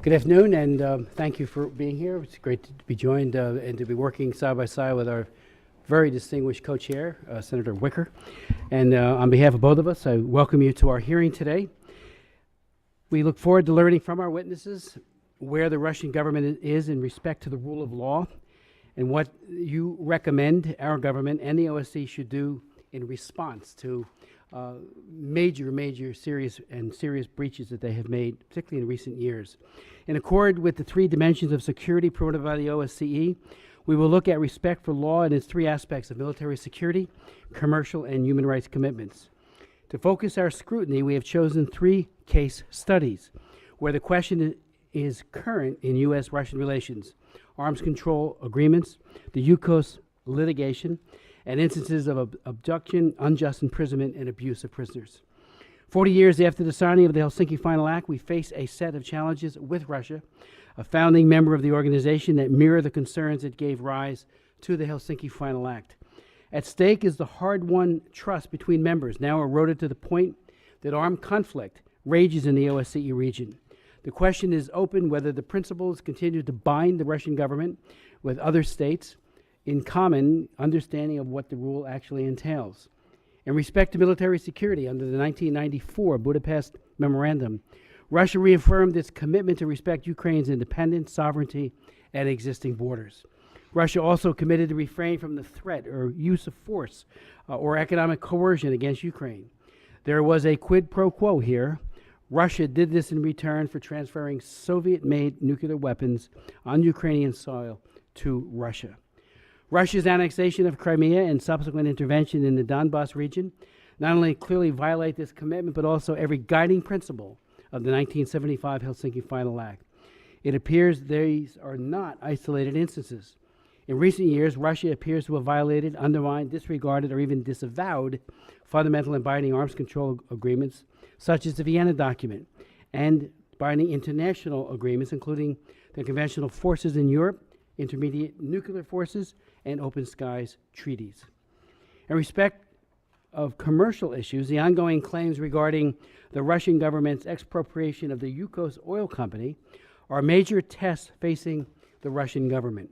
Good afternoon, and thank you for being here. It's great to be joined and to be working side by side with our very distinguished co-chair, Senator Wicker. And on behalf of both of us, I welcome you to our hearing today. We look forward to learning from our witnesses where the Russian government is in respect to the rule of law and what you recommend our government and the OSCE should do in response to major serious breaches that they have made, particularly in recent years. In accord with the three dimensions of security promoted by the OSCE, we will look at respect for law and its three aspects of military security, commercial, and human rights commitments. To focus our scrutiny, we have chosen three case studies where the question is current in U.S.-Russian relations: arms control agreements, the Yukos litigation, and instances of abduction, unjust imprisonment, and abuse of prisoners. 40 years after the signing of the Helsinki Final Act, we face a set of challenges with Russia, a founding member of the organization, that mirror the concerns that gave rise to the Helsinki Final Act. At stake is the hard-won trust between members, now eroded to the point that armed conflict rages in the OSCE region. The question is open whether the principles continue to bind the Russian government with other states in common understanding of what the rule actually entails. In respect to military security, under the 1994 Budapest Memorandum, Russia reaffirmed its commitment to respect Ukraine's independence, sovereignty, and existing borders. Russia also committed to refrain from the threat or use of force or economic coercion against Ukraine. There was a quid pro quo here. Russia did this in return for transferring Soviet-made nuclear weapons on Ukrainian soil to Russia. Russia's annexation of Crimea and subsequent intervention in the Donbas region not only clearly violate this commitment, but also every guiding principle of the 1975 Helsinki Final Act. It appears these are not isolated instances. In recent years, Russia appears to have violated, undermined, disregarded, or even disavowed fundamental and binding arms control agreements, such as the Vienna Document, and binding international agreements, including the Conventional Forces in Europe, Intermediate Nuclear Forces, and Open Skies treaties. In respect of commercial issues, the ongoing claims regarding the Russian government's expropriation of the Yukos Oil company are major tests facing the Russian government.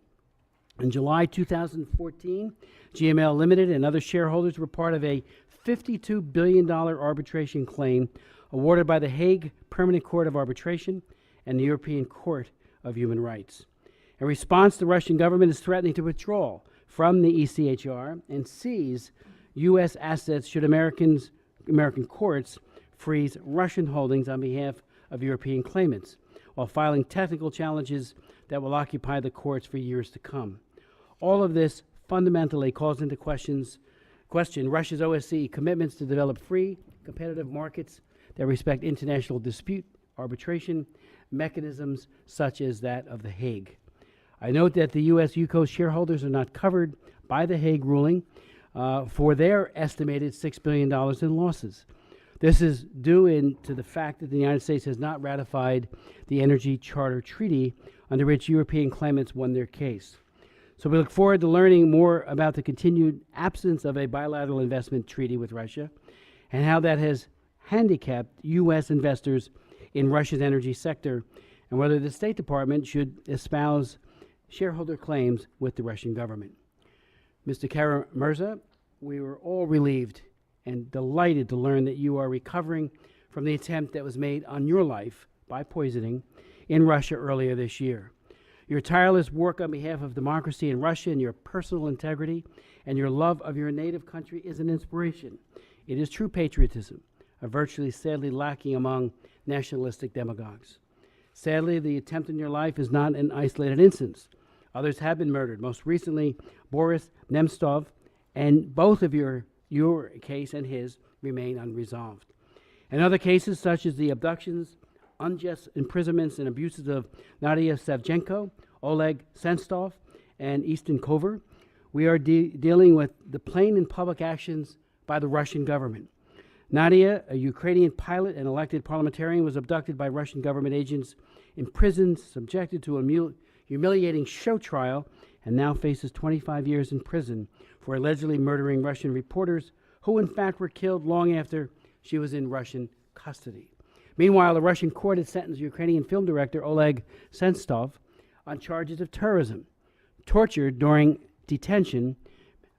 In July 2014, GML Limited and other shareholders were part of a $52 billion arbitration claim awarded by the Hague Permanent Court of Arbitration and the European Court of Human Rights. In response, the Russian government is threatening to withdraw from the ECHR and seize U.S. assets should American courts freeze Russian holdings on behalf of European claimants, while filing technical challenges that will occupy the courts for years to come. All of this fundamentally calls into question Russia's OSCE commitments to develop free, competitive markets that respect international dispute arbitration mechanisms such as that of The Hague. I note that the U.S. Yukos shareholders are not covered by the Hague ruling for their estimated $6 billion in losses. This is due to the fact that the United States has not ratified the Energy Charter Treaty, under which European claimants won their case. So we look forward to learning more about the continued absence of a bilateral investment treaty with Russia and how that has handicapped U.S. investors in Russia's energy sector, and whether the State Department should espouse shareholder claims with the Russian government. Mr. Kara-Murza, we were all relieved and delighted to learn that you are recovering from the attempt that was made on your life by poisoning in Russia earlier this year. Your tireless work on behalf of democracy in Russia and your personal integrity and your love of your native country is an inspiration. It is true patriotism, a virtue sadly lacking among nationalistic demagogues. Sadly, the attempt on your life is not an isolated instance. Others have been murdered, most recently Boris Nemtsov, and both of your case and his remain unresolved. In other cases, such as the abductions, unjust imprisonments, and abuses of Nadiya Savchenko, Oleg Sentsov, and Eston Kover, we are dealing with the plain and public actions by the Russian government. Nadiya, a Ukrainian pilot and elected parliamentarian, was abducted by Russian government agents, imprisoned, subjected to a humiliating show trial, and now faces 25 years in prison for allegedly murdering Russian reporters who in fact were killed long after she was in Russian custody. Meanwhile, a Russian court has sentenced Ukrainian film director Oleg Sentsov on charges of terrorism. Tortured during detention,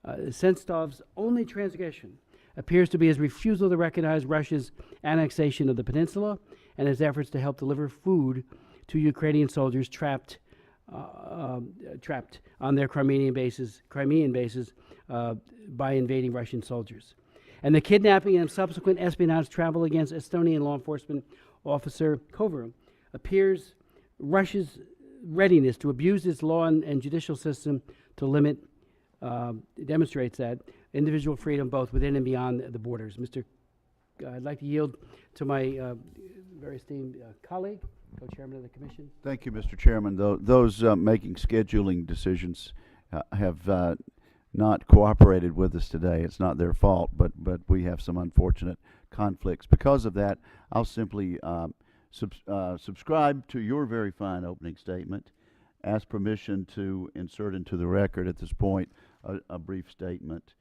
Sentsov's only transgression appears to be his refusal to recognize Russia's annexation of the peninsula and his efforts to help deliver food to Ukrainian soldiers trapped on their Crimean bases by invading Russian soldiers. And the kidnapping and subsequent espionage travel against Estonian law enforcement officer Kover appears Russia's readiness to abuse its law and judicial system to limit, demonstrates that, individual freedom both within and beyond the borders. I'd like to yield to my very esteemed colleague, co-chairman of the commission. Thank you, Mr. Chairman. Those making scheduling decisions have not cooperated with us today. It's not their fault, but we have some unfortunate conflicts. Because of that, I'll simply subscribe to your very fine opening statement, ask permission to insert into the record at this point a brief statement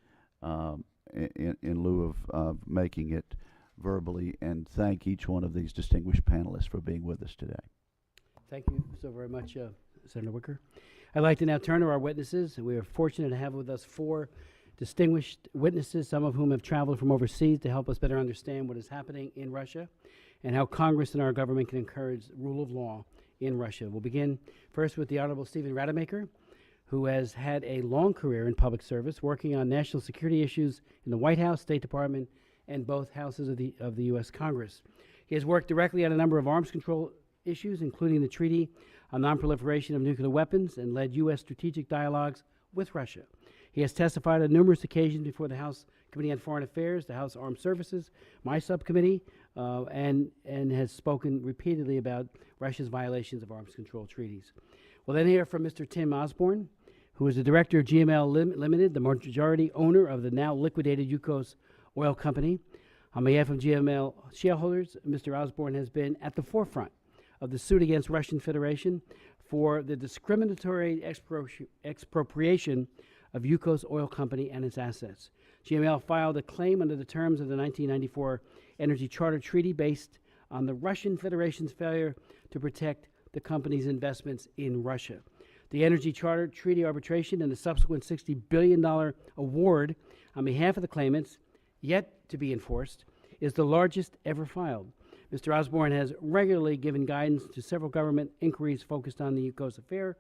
in lieu of making it verbally, and thank each one of these distinguished panelists for being with us today. Thank you so very much, Senator Wicker. I'd like to now turn to our witnesses. We are fortunate to have with us 4 distinguished witnesses, some of whom have traveled from overseas to help us better understand what is happening in Russia and how Congress and our government can encourage rule of law in Russia. We'll begin first with the Honorable Stephen Rademacher, who has had a long career in public service, working on national security issues in the White House, State Department, and both houses of the U.S. Congress. He has worked directly on a number of arms control issues, including the Treaty on Non-Proliferation of Nuclear Weapons, and led U.S. strategic dialogues with Russia. He has testified on numerous occasions before the House Committee on Foreign Affairs, the House Armed Services, my subcommittee, and has spoken repeatedly about Russia's violations of arms control treaties. We'll then hear from Mr. Tim Osborne, who is the director of GML Limited, the majority owner of the now liquidated Yukos Oil Company. On behalf of GML shareholders, Mr. Osborne has been at the forefront of the suit against Russian Federation for the discriminatory expropriation of Yukos Oil Company and its assets. GML filed a claim under the terms of the 1994 Energy Charter Treaty based on the Russian Federation's failure to protect the company's investments in Russia. The Energy Charter Treaty arbitration and the subsequent $60 billion award on behalf of the claimants, yet to be enforced, is the largest ever filed. Mr. Osborne has regularly given guidance to several government inquiries focused on the Yukos affair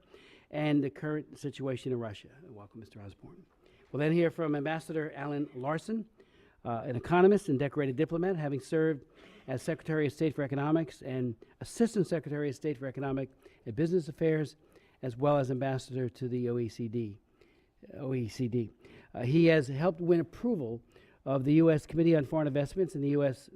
and the current situation in Russia. Welcome, Mr. Osborne. We'll then hear from Ambassador Alan Larson, an economist and decorated diplomat, having served as Secretary of State for Economics and Assistant Secretary of State for Economic and Business Affairs, as well as Ambassador to the OECD. He has helped win approval of the U.S. Committee on Foreign Investments in the U.S.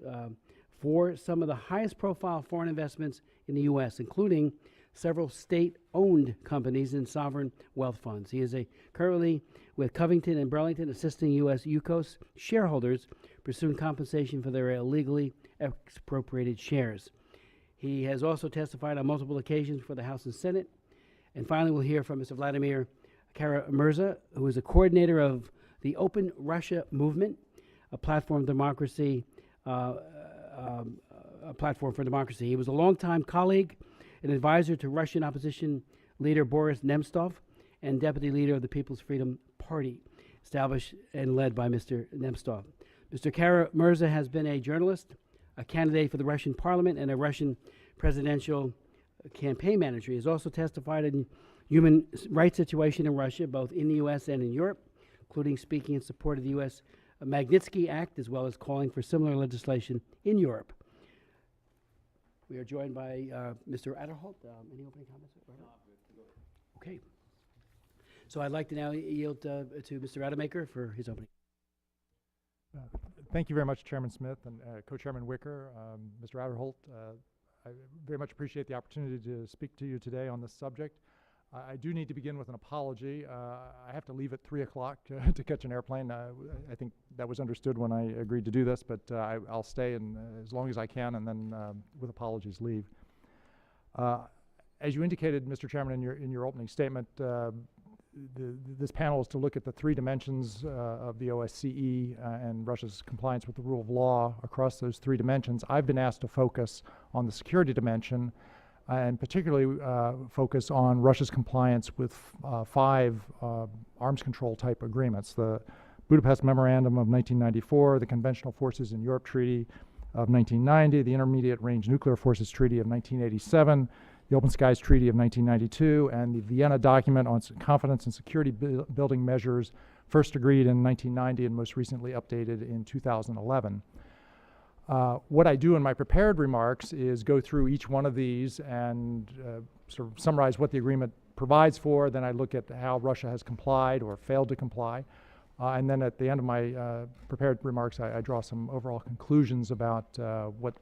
For some of the highest profile foreign investments in the U.S., including several state-owned companies and sovereign wealth funds. He is currently with Covington and Burlington, assisting U.S. Yukos shareholders pursuing compensation for their illegally expropriated shares. He has also testified on multiple occasions for the House and Senate. And finally, we'll hear from Mr. Vladimir Kara-Murza, who is a coordinator of the Open Russia Movement, a platform for democracy. He was a longtime colleague and advisor to Russian opposition leader Boris Nemtsov and deputy leader of the People's Freedom Party, established and led by Mr. Nemtsov. Mr. Kara-Murza has been a journalist, a candidate for the Russian parliament, and a Russian presidential campaign manager. He has also testified in human rights situation in Russia, both in the U.S. and in Europe, including speaking in support of the U.S. Magnitsky Act, as well as calling for similar legislation in Europe. We are joined by Mr. Adderholt. Any opening comments? Okay. So I'd like to now yield to Mr. Rademacher for his opening. Thank you very much, Chairman Smith and Co-Chairman Wicker, Mr. Adderholt. I very much appreciate the opportunity to speak to you today on this subject. I do need to begin with an apology. I have to leave at 3 o'clock to catch an airplane. I think that was understood when I agreed to do this, but I'll stay as long as I can, and then with apologies leave. As you indicated, Mr. Chairman, in your opening statement, this panel is to look at the three dimensions of the OSCE and Russia's compliance with the rule of law across those three dimensions. I've been asked to focus on the security dimension and particularly focus on Russia's compliance with five arms control type agreements: the Budapest Memorandum of 1994, the Conventional Forces in Europe Treaty of 1990, the Intermediate Range Nuclear Forces Treaty of 1987, the Open Skies Treaty of 1992, and the Vienna Document on Confidence and Security Building Measures, first agreed in 1990 and most recently updated in 2011. What I do in my prepared remarks is go through each one of these and sort of summarize what the agreement provides for. Then I look at how Russia has complied or failed to comply. And then at the end of my prepared remarks, I draw some overall conclusions about what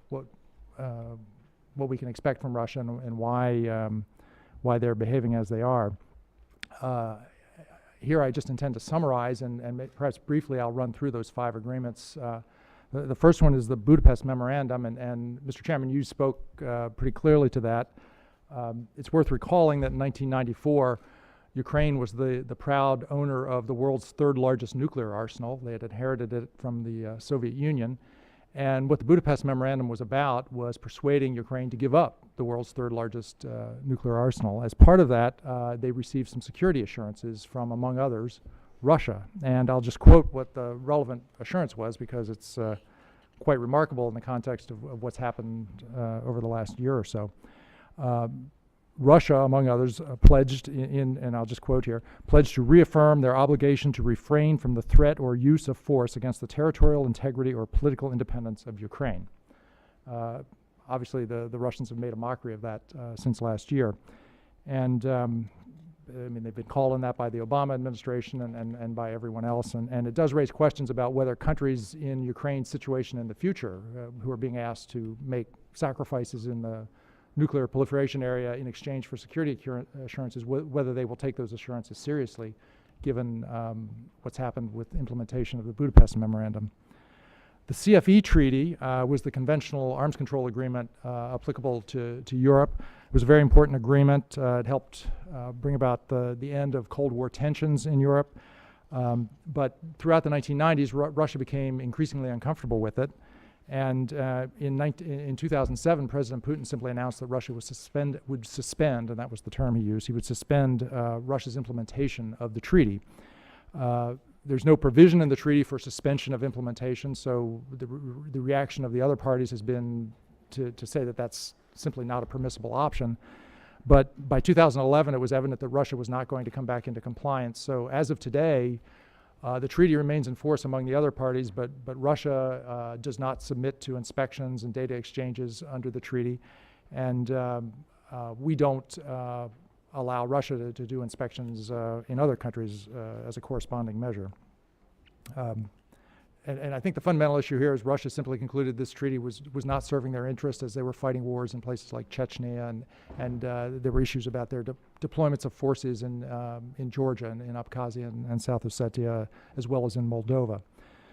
we can expect from Russia and why they're behaving as they are. Here I just intend to summarize, and perhaps briefly I'll run through those five agreements. The first one is the Budapest Memorandum, and Mr. Chairman, you spoke pretty clearly to that. It's worth recalling that in 1994, Ukraine was the proud owner of the world's third largest nuclear arsenal. They had inherited it from the Soviet Union. And what the Budapest Memorandum was about was persuading Ukraine to give up the world's third largest nuclear arsenal. As part of that, they received some security assurances from, among others, Russia. And I'll just quote what the relevant assurance was, because it's quite remarkable in the context of what's happened over the last year or so. Russia, among others, pledged and I'll just quote here, pledged to reaffirm their obligation to refrain from the threat or use of force against the territorial integrity or political independence of Ukraine. Obviously, the Russians have made a mockery of that since last year. And I mean, they've been called on that by the Obama administration and by everyone else. And it does raise questions about whether countries in Ukraine's situation in the future, who are being asked to make sacrifices in the nuclear proliferation area in exchange for security assurances, whether they will take those assurances seriously, given what's happened with implementation of the Budapest Memorandum. The CFE Treaty was the conventional arms control agreement applicable to Europe. It was a very important agreement. It helped bring about the end of Cold War tensions in Europe. But throughout the 1990s, Russia became increasingly uncomfortable with it. And in 2007, President Putin simply announced that Russia would suspend, and that was the term he used, he would suspend Russia's implementation of the treaty. There's no provision in the treaty for suspension of implementation, so the reaction of the other parties has been to say that that's simply not a permissible option. But by 2011, it was evident that Russia was not going to come back into compliance. So as of today, the treaty remains in force among the other parties, but Russia does not submit to inspections and data exchanges under the treaty. And we don't allow Russia to do inspections in other countries as a corresponding measure. And I think the fundamental issue here is Russia simply concluded this treaty was not serving their interest as they were fighting wars in places like Chechnya, and there were issues about their deployments of forces in Georgia and in Abkhazia and South Ossetia, as well as in Moldova.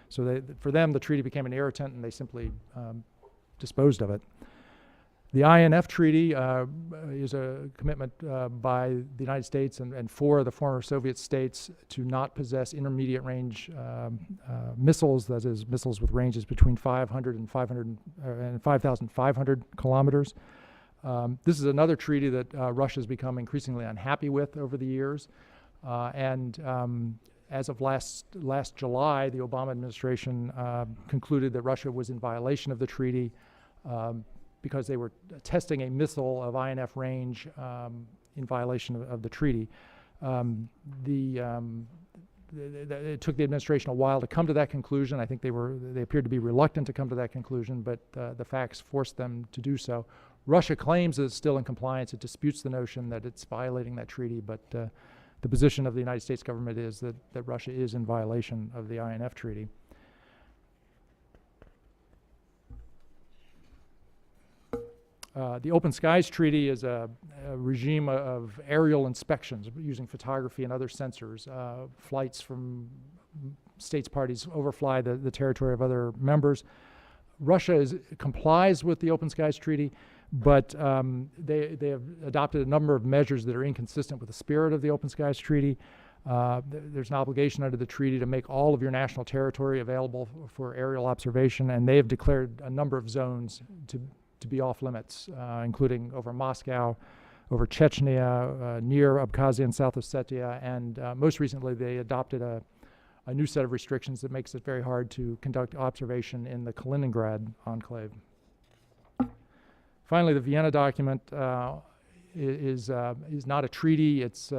So for them, the treaty became an irritant, and they simply disposed of it. The INF Treaty is a commitment by the United States and four of the former Soviet states to not possess intermediate range missiles, that is, missiles with ranges between 500 and 5,500 kilometers. This is another treaty that Russia has become increasingly unhappy with over the years. As of last July, the Obama administration concluded that Russia was in violation of the treaty because they were testing a missile of INF range in violation of the treaty. It took the administration a while to come to that conclusion. I think they appeared to be reluctant to come to that conclusion, but the facts forced them to do so. Russia claims that it's still in compliance. It disputes the notion that it's violating that treaty, but the position of the United States government is that Russia is in violation of the INF treaty. The Open Skies Treaty is a regime of aerial inspections using photography and other sensors. Flights from states parties overfly the territory of other members. Russia complies with the Open Skies Treaty, but they have adopted a number of measures that are inconsistent with the spirit of the Open Skies Treaty. There's an obligation under the treaty to make all of your national territory available for aerial observation, and they have declared a number of zones to be off limits, including over Moscow, over Chechnya, near Abkhazia and South Ossetia, and most recently they adopted a new set of restrictions that makes it very hard to conduct observation in the Kaliningrad enclave. Finally, the Vienna Document is not a treaty. It's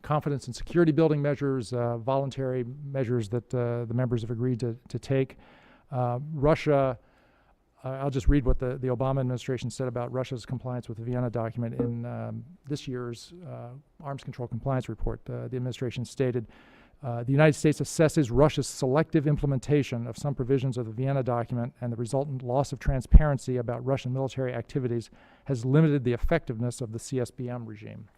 confidence and security building measures, voluntary measures that the members have agreed to take. Russia, I'll just read what the Obama administration said about Russia's compliance with the Vienna Document in this year's Arms Control Compliance Report. The administration stated, the United States assesses Russia's selective implementation of some provisions of the Vienna Document and the resultant loss of transparency about Russian military activities has limited the effectiveness of the CSBM regime.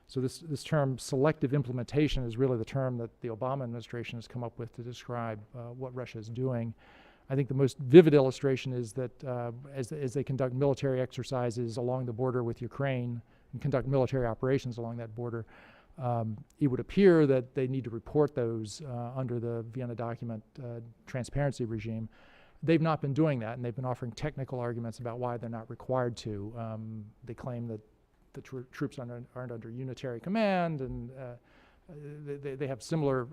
So this term, selective implementation, is really the term that the Obama administration has come up with to describe what Russia is doing. I think the most vivid illustration is that as they conduct military exercises along the border with Ukraine and conduct military operations along that border, it would appear that they need to report those under the Vienna Document transparency regime. They've not been doing that, and they've been offering technical arguments about why they're not required to. They claim that the troops aren't under unitary command, and they have similar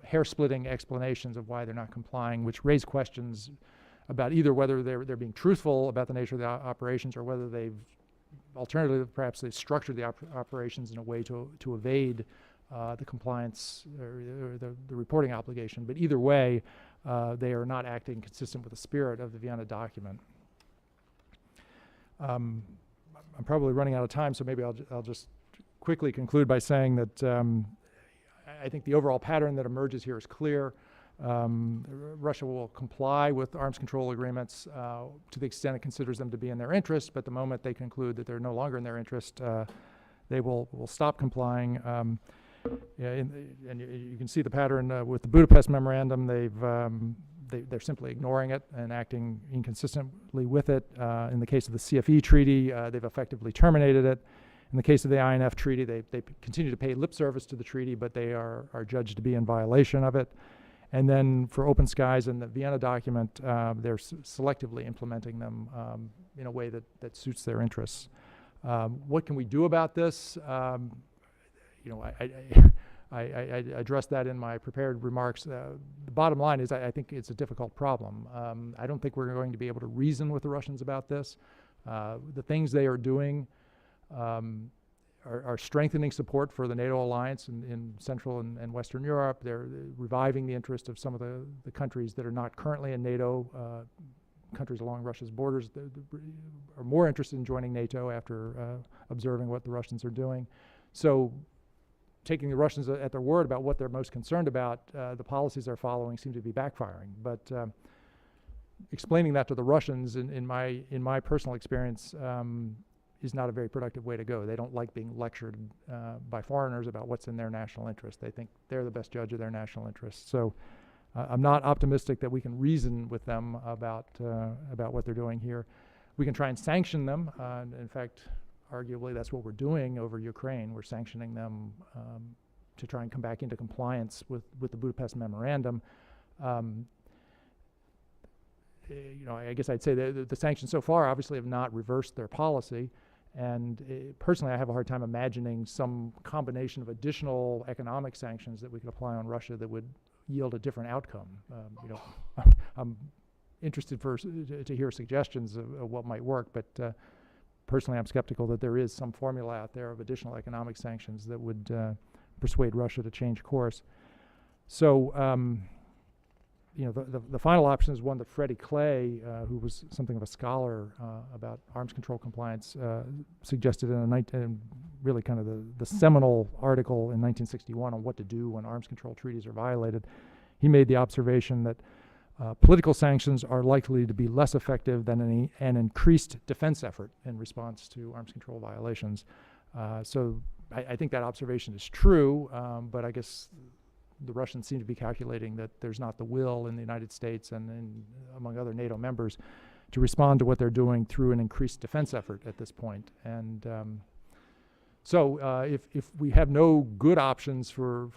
hair-splitting explanations of why they're not complying, which raise questions about either whether they're being truthful about the nature of the operations, or whether they've alternatively, perhaps they've structured the operations in a way to evade the compliance or the reporting obligation. But either way, they are not acting consistent with the spirit of the Vienna Document. I'm probably running out of time, so maybe I'll just quickly conclude by saying that I think the overall pattern that emerges here is clear. Russia will comply with arms control agreements to the extent it considers them to be in their interest, but the moment they conclude that they're no longer in their interest, they will stop complying. And you can see the pattern with the Budapest Memorandum. They're simply ignoring it and acting inconsistently with it. In the case of the CFE treaty, they've effectively terminated it. In the case of the INF treaty, they continue to pay lip service to the treaty, but they are judged to be in violation of it. And then for open skies and the Vienna Document, they're selectively implementing them in a way that suits their interests. What can we do about this? I addressed that in my prepared remarks. The bottom line is I think it's a difficult problem. I don't think we're going to be able to reason with the Russians about this. The things they are doing are strengthening support for the NATO alliance in Central and Western Europe. They're reviving the interest of some of the countries that are not currently in NATO. Countries along Russia's borders are more interested in joining NATO after observing what the Russians are doing. So taking the Russians at their word about what they're most concerned about, the policies they're following seem to be backfiring. But explaining that to the Russians, in my personal experience, is not a very productive way to go. They don't like being lectured by foreigners about what's in their national interest. They think they're the best judge of their national interests. So I'm not optimistic that we can reason with them about what they're doing here. We can try and sanction them. In fact, arguably, that's what we're doing over Ukraine. We're sanctioning them to try and come back into compliance with the Budapest Memorandum. I guess I'd say the sanctions so far obviously have not reversed their policy. And personally, I have a hard time imagining some combination of additional economic sanctions that we could apply on Russia that would yield a different outcome. I'm interested to hear suggestions of what might work, but personally, I'm skeptical that there is some formula out there of additional economic sanctions that would persuade Russia to change course. So, the final option is one that Freddie Clay, who was something of a scholar about arms control compliance, suggested in really kind of the seminal article in 1961 on what to do when arms control treaties are violated. He made the observation that political sanctions are likely to be less effective than an increased defense effort in response to arms control violations. So I think that observation is true, but I guess the Russians seem to be calculating that there's not the will in the United States and among other NATO members to respond to what they're doing through an increased defense effort at this point. And So if we have no good options for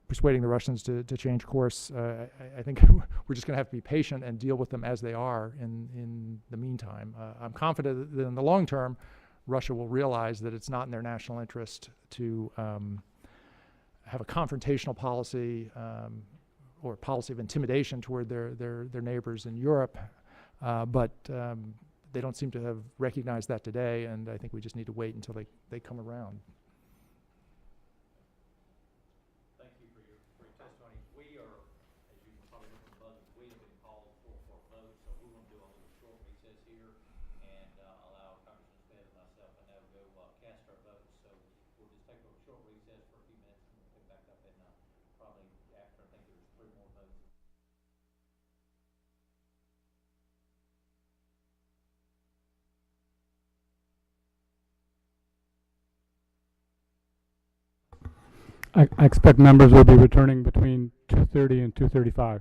persuading the Russians to change course, I think we're just going to have to be patient and deal with them as they are in the meantime. I'm confident that in the long term, Russia will realize that it's not in their national interest to have a confrontational policy or a policy of intimidation toward their neighbors in Europe, but they don't seem to have recognized that today, and I think we just need to wait until they come around. Thank you for your testimony. We are, as you can probably hear from the buzzer, we have been called for a vote, so we want to do a little short recess here and allow Congressman Smith and myself and Nell go cast our votes. So we'll just take a short recess for a few minutes and we'll pick back up in probably after, I think there's 3 more votes. I expect members will be returning between 2:30 and 2:35.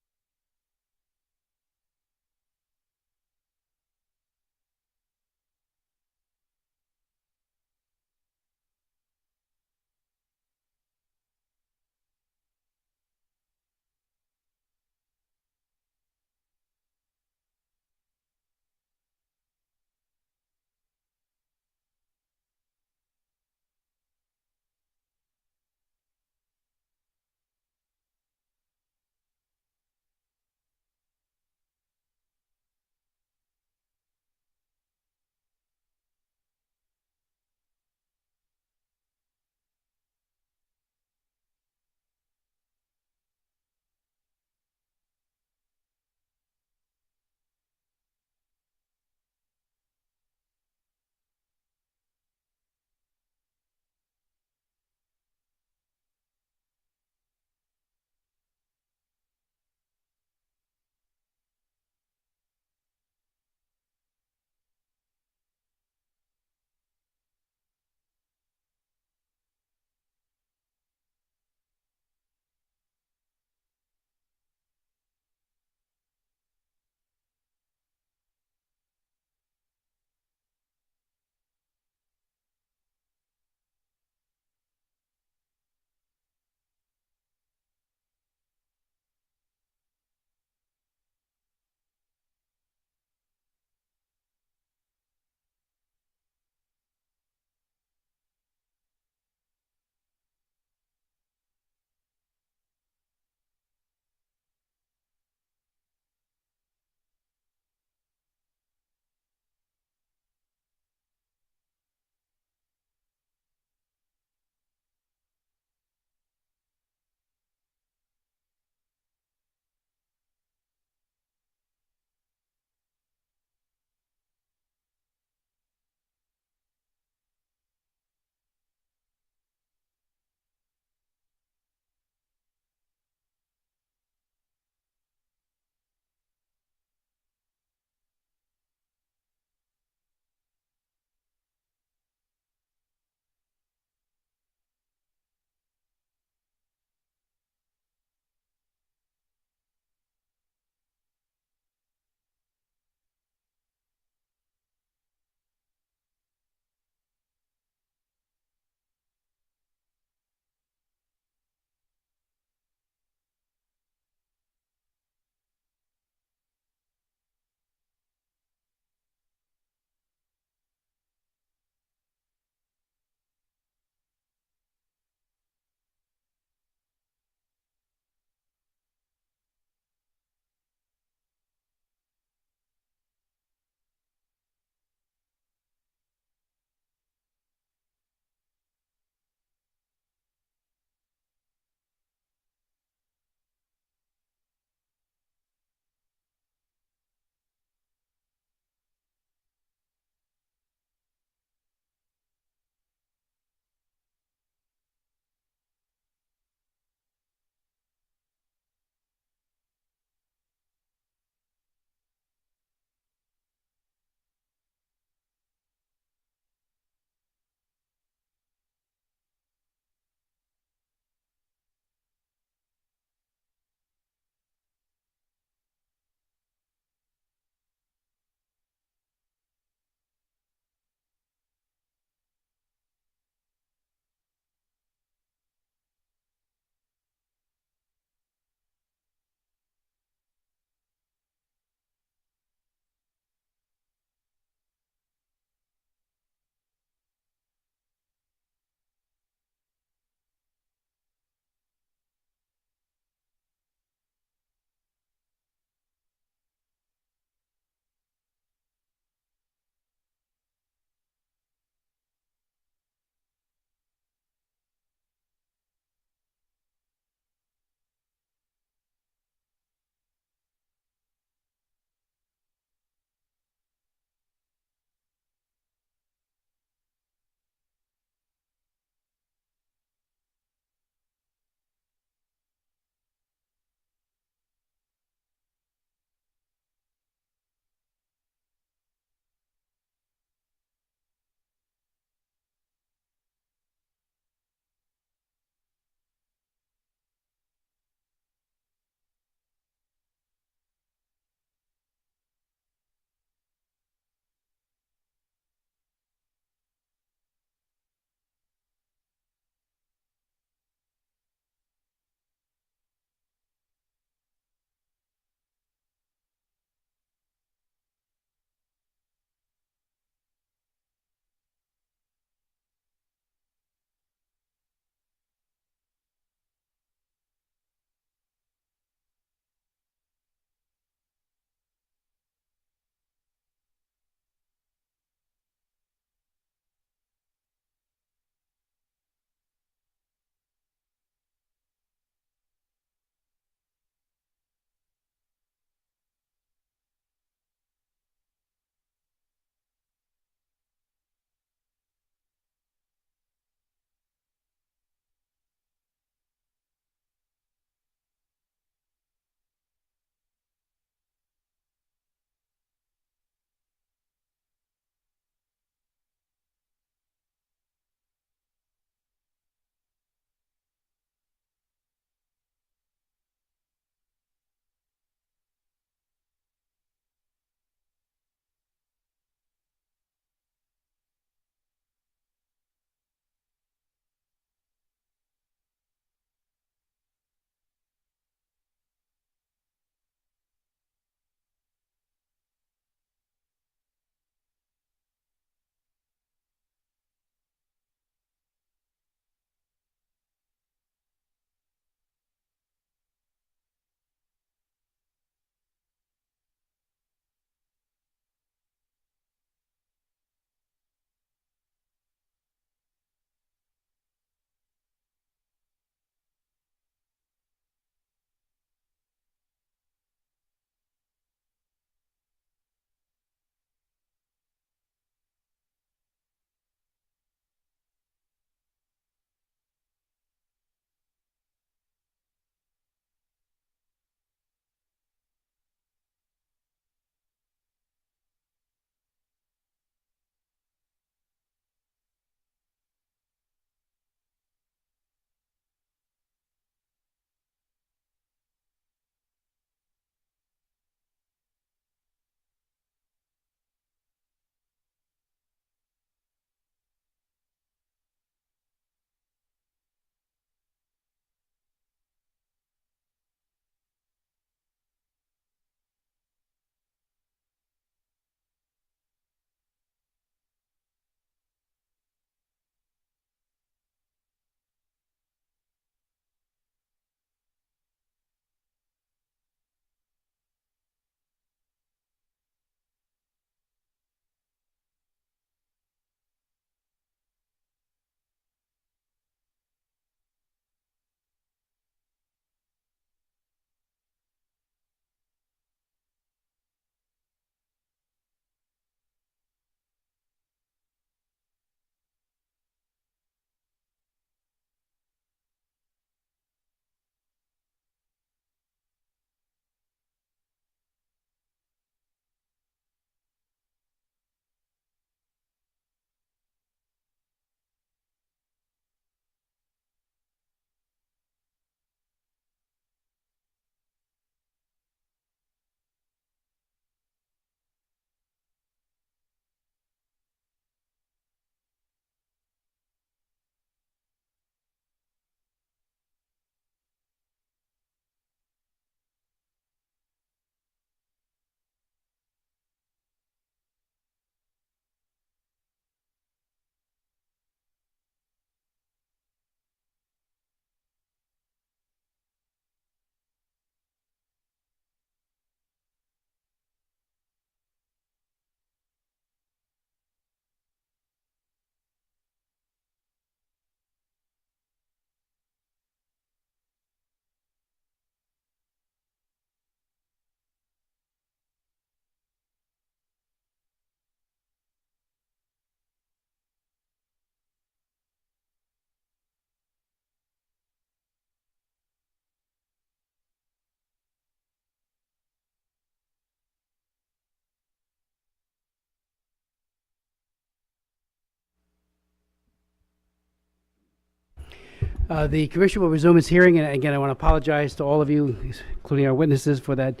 The commission will resume its hearing, and again, I want to apologize to all of you, including our witnesses, for that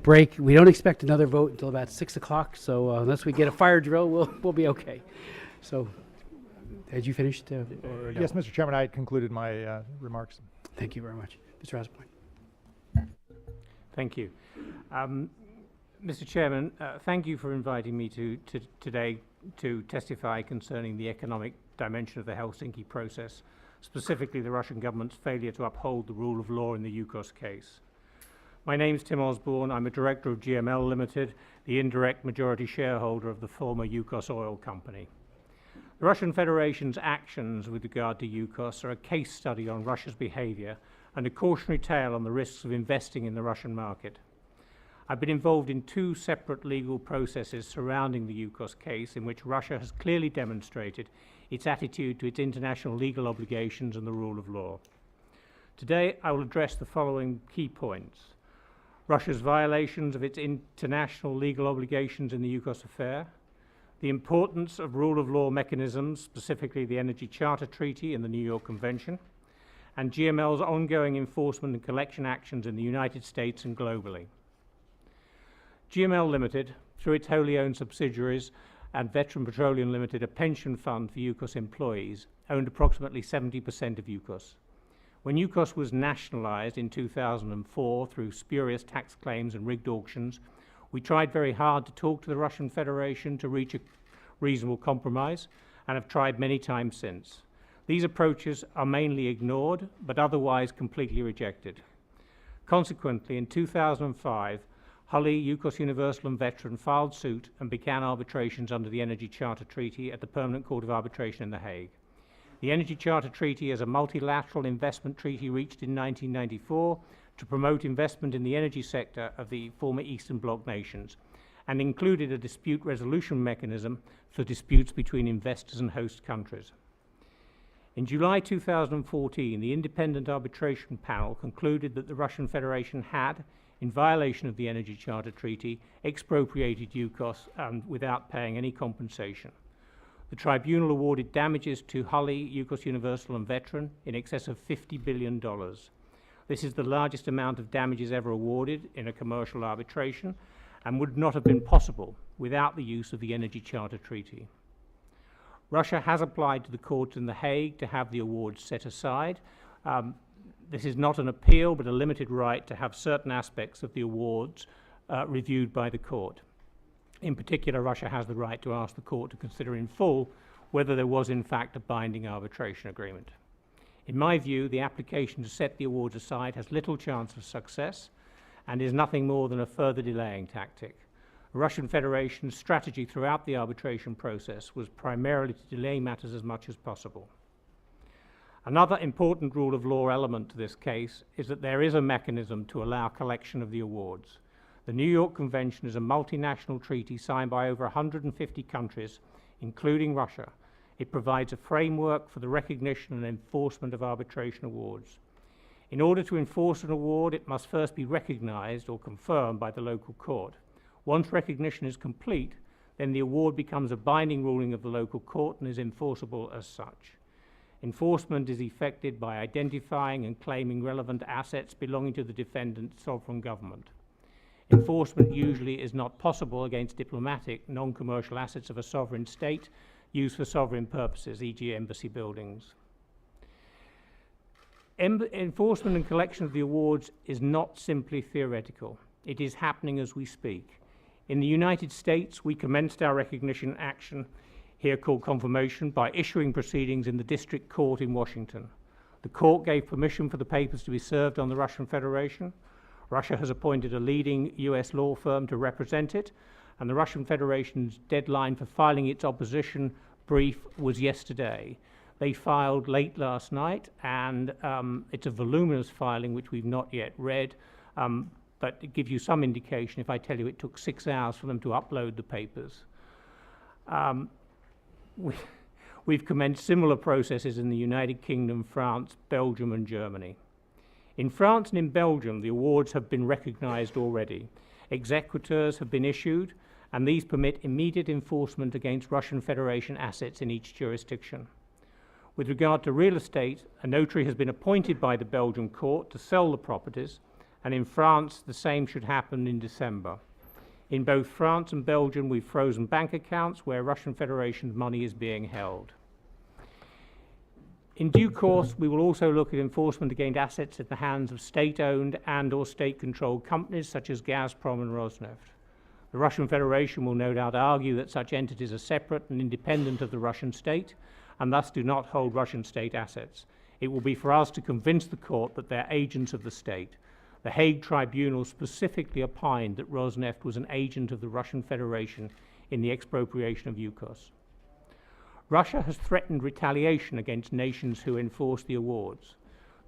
break. We don't expect another vote until about 6 o'clock, so unless we get a fire drill, we'll be okay. So, had you finished? Or no? Yes, Mr. Chairman, I concluded my remarks. Thank you very much. Mr. Osborne. Thank you. Mr. Chairman, thank you for inviting me today to testify concerning the economic dimension of the Helsinki process, specifically the Russian government's failure to uphold the rule of law in the Yukos case. My name is Tim Osborne. I'm a director of GML Limited, the indirect majority shareholder of the former Yukos Oil company. The Russian Federation's actions with regard to Yukos are a case study on Russia's behavior and a cautionary tale on the risks of investing in the Russian market. I've been involved in 2 separate legal processes surrounding the Yukos case in which Russia has clearly demonstrated its attitude to its international legal obligations and the rule of law. Today, I will address the following key points: Russia's violations of its international legal obligations in the Yukos affair, the importance of rule of law mechanisms, specifically the Energy Charter Treaty and the New York Convention, and GML's ongoing enforcement and collection actions in the United States and globally. GML Limited, through its wholly owned subsidiaries, and Veteran Petroleum Limited, a pension fund for Yukos employees, owned approximately 70% of Yukos. When Yukos was nationalized in 2004 through spurious tax claims and rigged auctions, we tried very hard to talk to the Russian Federation to reach a reasonable compromise, and have tried many times since. These approaches are mainly ignored, but otherwise completely rejected. Consequently, in 2005, Hully, Yukos Universal and Veteran filed suit and began arbitrations under the Energy Charter Treaty at the Permanent Court of Arbitration in The Hague. The Energy Charter Treaty is a multilateral investment treaty reached in 1994 to promote investment in the energy sector of the former Eastern Bloc nations, and included a dispute resolution mechanism for disputes between investors and host countries. In July 2014, the Independent Arbitration Panel concluded that the Russian Federation had, in violation of the Energy Charter Treaty, expropriated Yukos without paying any compensation. The tribunal awarded damages to Hully, Yukos Universal and Veteran in excess of $50 billion. This is the largest amount of damages ever awarded in a commercial arbitration, and would not have been possible without the use of the Energy Charter Treaty. Russia has applied to the courts in The Hague to have the awards set aside. This is not an appeal, but a limited right to have certain aspects of the awards reviewed by the court. In particular, Russia has the right to ask the court to consider in full whether there was in fact a binding arbitration agreement. In my view, the application to set the awards aside has little chance of success and is nothing more than a further delaying tactic. The Russian Federation's strategy throughout the arbitration process was primarily to delay matters as much as possible. Another important rule of law element to this case is that there is a mechanism to allow collection of the awards. The New York Convention is a multinational treaty signed by over 150 countries, including Russia. It provides a framework for the recognition and enforcement of arbitration awards. In order to enforce an award, it must first be recognized or confirmed by the local court. Once recognition is complete, then the award becomes a binding ruling of the local court and is enforceable as such. Enforcement is effected by identifying and claiming relevant assets belonging to the defendant's sovereign government. Enforcement usually is not possible against diplomatic, non-commercial assets of a sovereign state used for sovereign purposes, e.g. embassy buildings. Enforcement and collection of the awards is not simply theoretical. It is happening as we speak. In the United States, we commenced our recognition action, here called confirmation, by issuing proceedings in the district court in Washington. The court gave permission for the papers to be served on the Russian Federation. Russia has appointed a leading US law firm to represent it, and the Russian Federation's deadline for filing its opposition brief was yesterday. They filed late last night, and it's a voluminous filing which we've not yet read, but it gives you some indication if I tell you it took 6 hours for them to upload the papers. We've commenced similar processes in the United Kingdom, France, Belgium and Germany. In France and in Belgium, the awards have been recognized already. Exequaturs have been issued, and these permit immediate enforcement against Russian Federation assets in each jurisdiction. With regard to real estate, a notary has been appointed by the Belgian court to sell the properties, and in France the same should happen in December. In both France and Belgium, we've frozen bank accounts where Russian Federation money is being held. In due course, we will also look at enforcement against assets in the hands of state-owned and/or state-controlled companies such as Gazprom and Rosneft. The Russian Federation will no doubt argue that such entities are separate and independent of the Russian state, and thus do not hold Russian state assets. It will be for us to convince the court that they're agents of the state. The Hague Tribunal specifically opined that Rosneft was an agent of the Russian Federation in the expropriation of Yukos. Russia has threatened retaliation against nations who enforce the awards.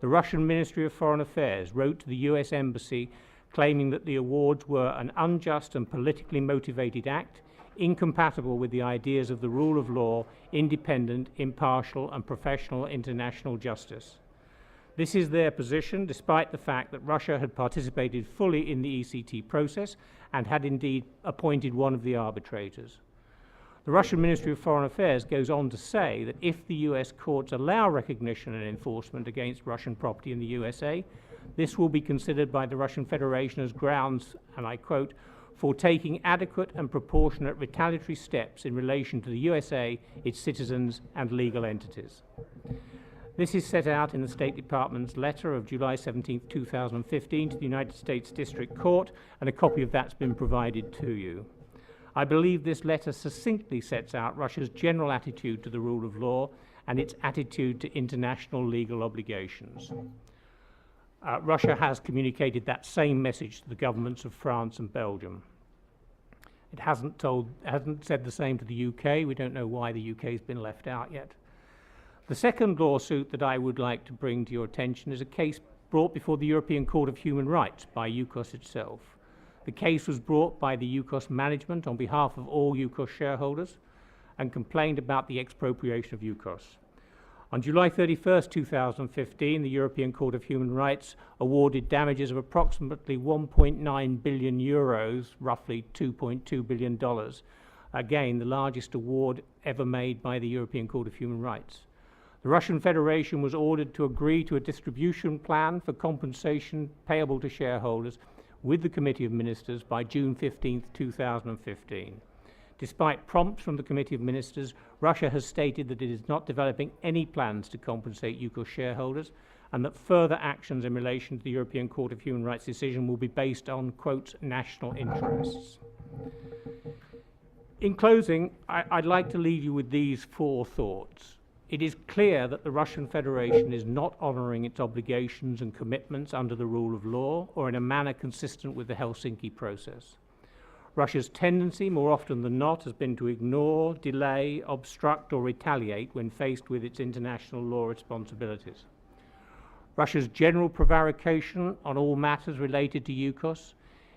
The Russian Ministry of Foreign Affairs wrote to the US Embassy claiming that the awards were an unjust and politically motivated act, incompatible with the ideas of the rule of law, independent, impartial, and professional international justice. This is their position, despite the fact that Russia had participated fully in the ECT process and had indeed appointed one of the arbitrators. The Russian Ministry of Foreign Affairs goes on to say that if the US courts allow recognition and enforcement against Russian property in the USA, this will be considered by the Russian Federation as grounds, and I quote, for taking adequate and proportionate retaliatory steps in relation to the USA, its citizens, and legal entities. This is set out in the State Department's letter of July 17, 2015 to the United States District Court, and a copy of that's been provided to you. I believe this letter succinctly sets out Russia's general attitude to the rule of law and its attitude to international legal obligations. Russia has communicated that same message to the governments of France and Belgium. It hasn't said the same to the UK. We don't know why the UK has been left out yet. The second lawsuit that I would like to bring to your attention is a case brought before the European Court of Human Rights by Yukos itself. The case was brought by the Yukos management on behalf of all Yukos shareholders and complained about the expropriation of Yukos. On July 31st, 2015, the European Court of Human Rights awarded damages of approximately 1.9 billion euros, roughly $2.2 billion. Again, the largest award ever made by the European Court of Human Rights. The Russian Federation was ordered to agree to a distribution plan for compensation payable to shareholders with the Committee of Ministers by June 15, 2015. Despite prompts from the Committee of Ministers, Russia has stated that it is not developing any plans to compensate Yukos shareholders and that further actions in relation to the European Court of Human Rights decision will be based on, quote, national interests. In closing, I'd like to leave you with these four thoughts. It is clear that the Russian Federation is not honoring its obligations and commitments under the rule of law or in a manner consistent with the Helsinki process. Russia's tendency, more often than not, has been to ignore, delay, obstruct, or retaliate when faced with its international law responsibilities. Russia's general prevarication on all matters related to Yukos,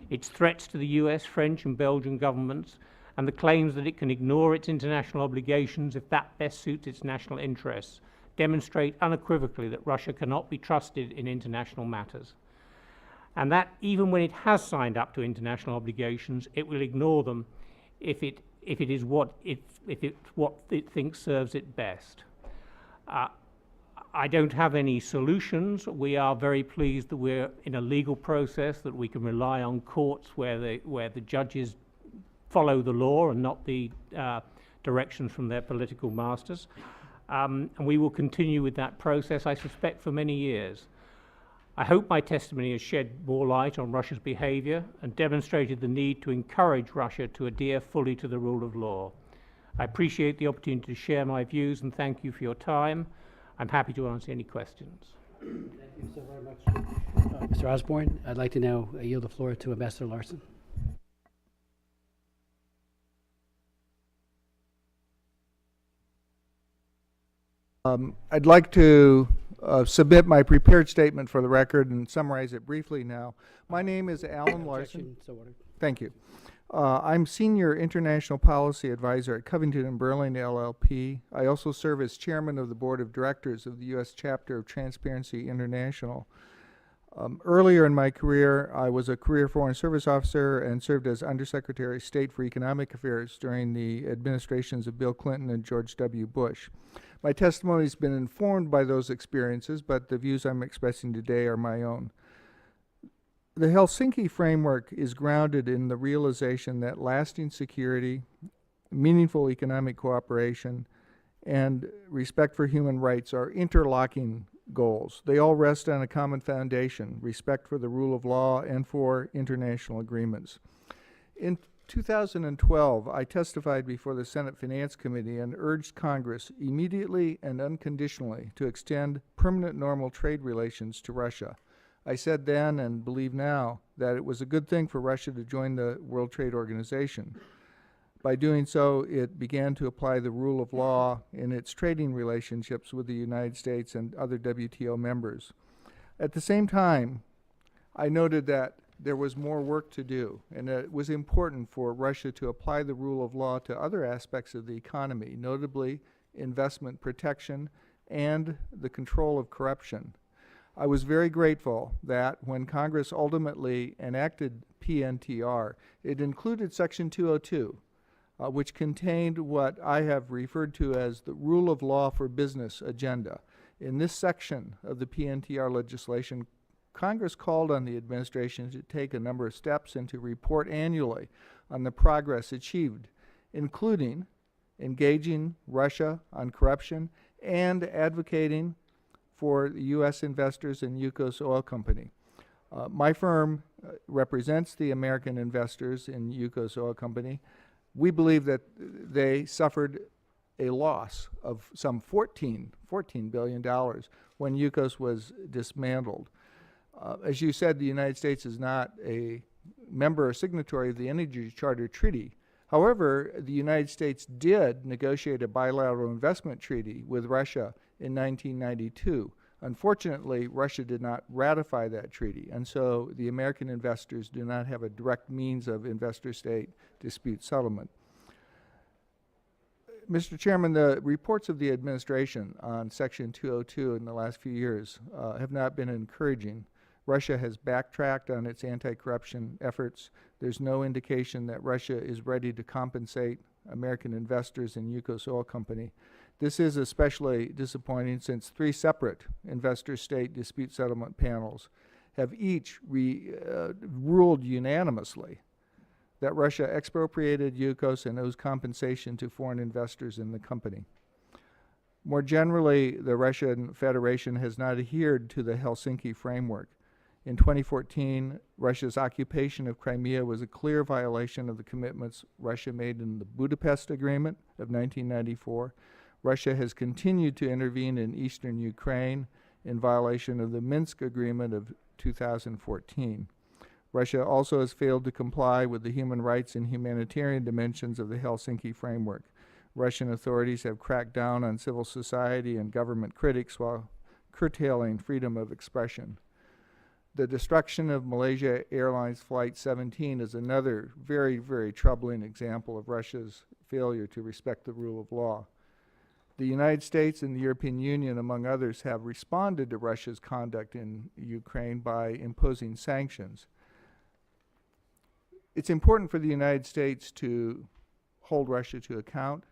its threats to the US, French, and Belgian governments, and the claims that it can ignore its international obligations if that best suits its national interests, demonstrate unequivocally that Russia cannot be trusted in international matters. And that even when it has signed up to international obligations, it will ignore them if it's what it thinks serves it best. I don't have any solutions. We are very pleased that we're in a legal process, that we can rely on courts where the judges follow the law and not the directions from their political masters. And we will continue with that process, I suspect, for many years. I hope my testimony has shed more light on Russia's behavior and demonstrated the need to encourage Russia to adhere fully to the rule of law. I appreciate the opportunity to share my views and thank you for your time. I'm happy to answer any questions. Thank you so very much, Mr. Osborne. I'd like to now yield the floor to Ambassador Larson. I'd like to submit my prepared statement for the record and summarize it briefly now. My name is Alan Larson. Objection, so ordered. Thank you. I'm Senior International Policy Advisor at Covington & Burling LLP. I also serve as Chairman of the Board of Directors of the U.S. Chapter of Transparency International. Earlier in my career, I was a career Foreign Service officer and served as Undersecretary of State for Economic Affairs during the administrations of Bill Clinton and George W. Bush. My testimony has been informed by those experiences, but the views I'm expressing today are my own. The Helsinki framework is grounded in the realization that lasting security, meaningful economic cooperation, and respect for human rights are interlocking goals. They all rest on a common foundation, respect for the rule of law and for international agreements. In 2012, I testified before the Senate Finance Committee and urged Congress immediately and unconditionally to extend permanent normal trade relations to Russia. I said then and believe now that it was a good thing for Russia to join the World Trade Organization. By doing so, it began to apply the rule of law in its trading relationships with the United States and other WTO members. At the same time, I noted that there was more work to do, and that it was important for Russia to apply the rule of law to other aspects of the economy, notably investment protection and the control of corruption. I was very grateful that when Congress ultimately enacted PNTR, it included Section 202, which contained what I have referred to as the rule of law for business agenda. In this section of the PNTR legislation, Congress called on the administration to take a number of steps and to report annually on the progress achieved, including engaging Russia on corruption and advocating for U.S. investors in Yukos Oil Company. My firm represents the American investors in Yukos Oil Company. We believe that they suffered a loss of some $14 billion when Yukos was dismantled. As you said, the United States is not a member or signatory of the Energy Charter Treaty. However, the United States did negotiate a bilateral investment treaty with Russia in 1992. Unfortunately, Russia did not ratify that treaty, and so the American investors do not have a direct means of investor-state dispute settlement. Mr. Chairman, the reports of the administration on Section 202 in the last few years have not been encouraging. Russia has backtracked on its anti-corruption efforts. There's no indication that Russia is ready to compensate American investors in Yukos Oil Company. This is especially disappointing since 3 separate investor-state dispute settlement panels have each ruled unanimously that Russia expropriated Yukos and owes compensation to foreign investors in the company. More generally, the Russian Federation has not adhered to the Helsinki framework. In 2014, Russia's occupation of Crimea was a clear violation of the commitments Russia made in the Budapest Agreement of 1994. Russia has continued to intervene in eastern Ukraine in violation of the Minsk Agreement of 2014. Russia also has failed to comply with the human rights and humanitarian dimensions of the Helsinki framework. Russian authorities have cracked down on civil society and government critics while curtailing freedom of expression. The destruction of Malaysia Airlines Flight 17 is another very, very troubling example of Russia's failure to respect the rule of law. The United States and the European Union, among others, have responded to Russia's conduct in Ukraine by imposing sanctions. It's important for the United States to hold Russia to account,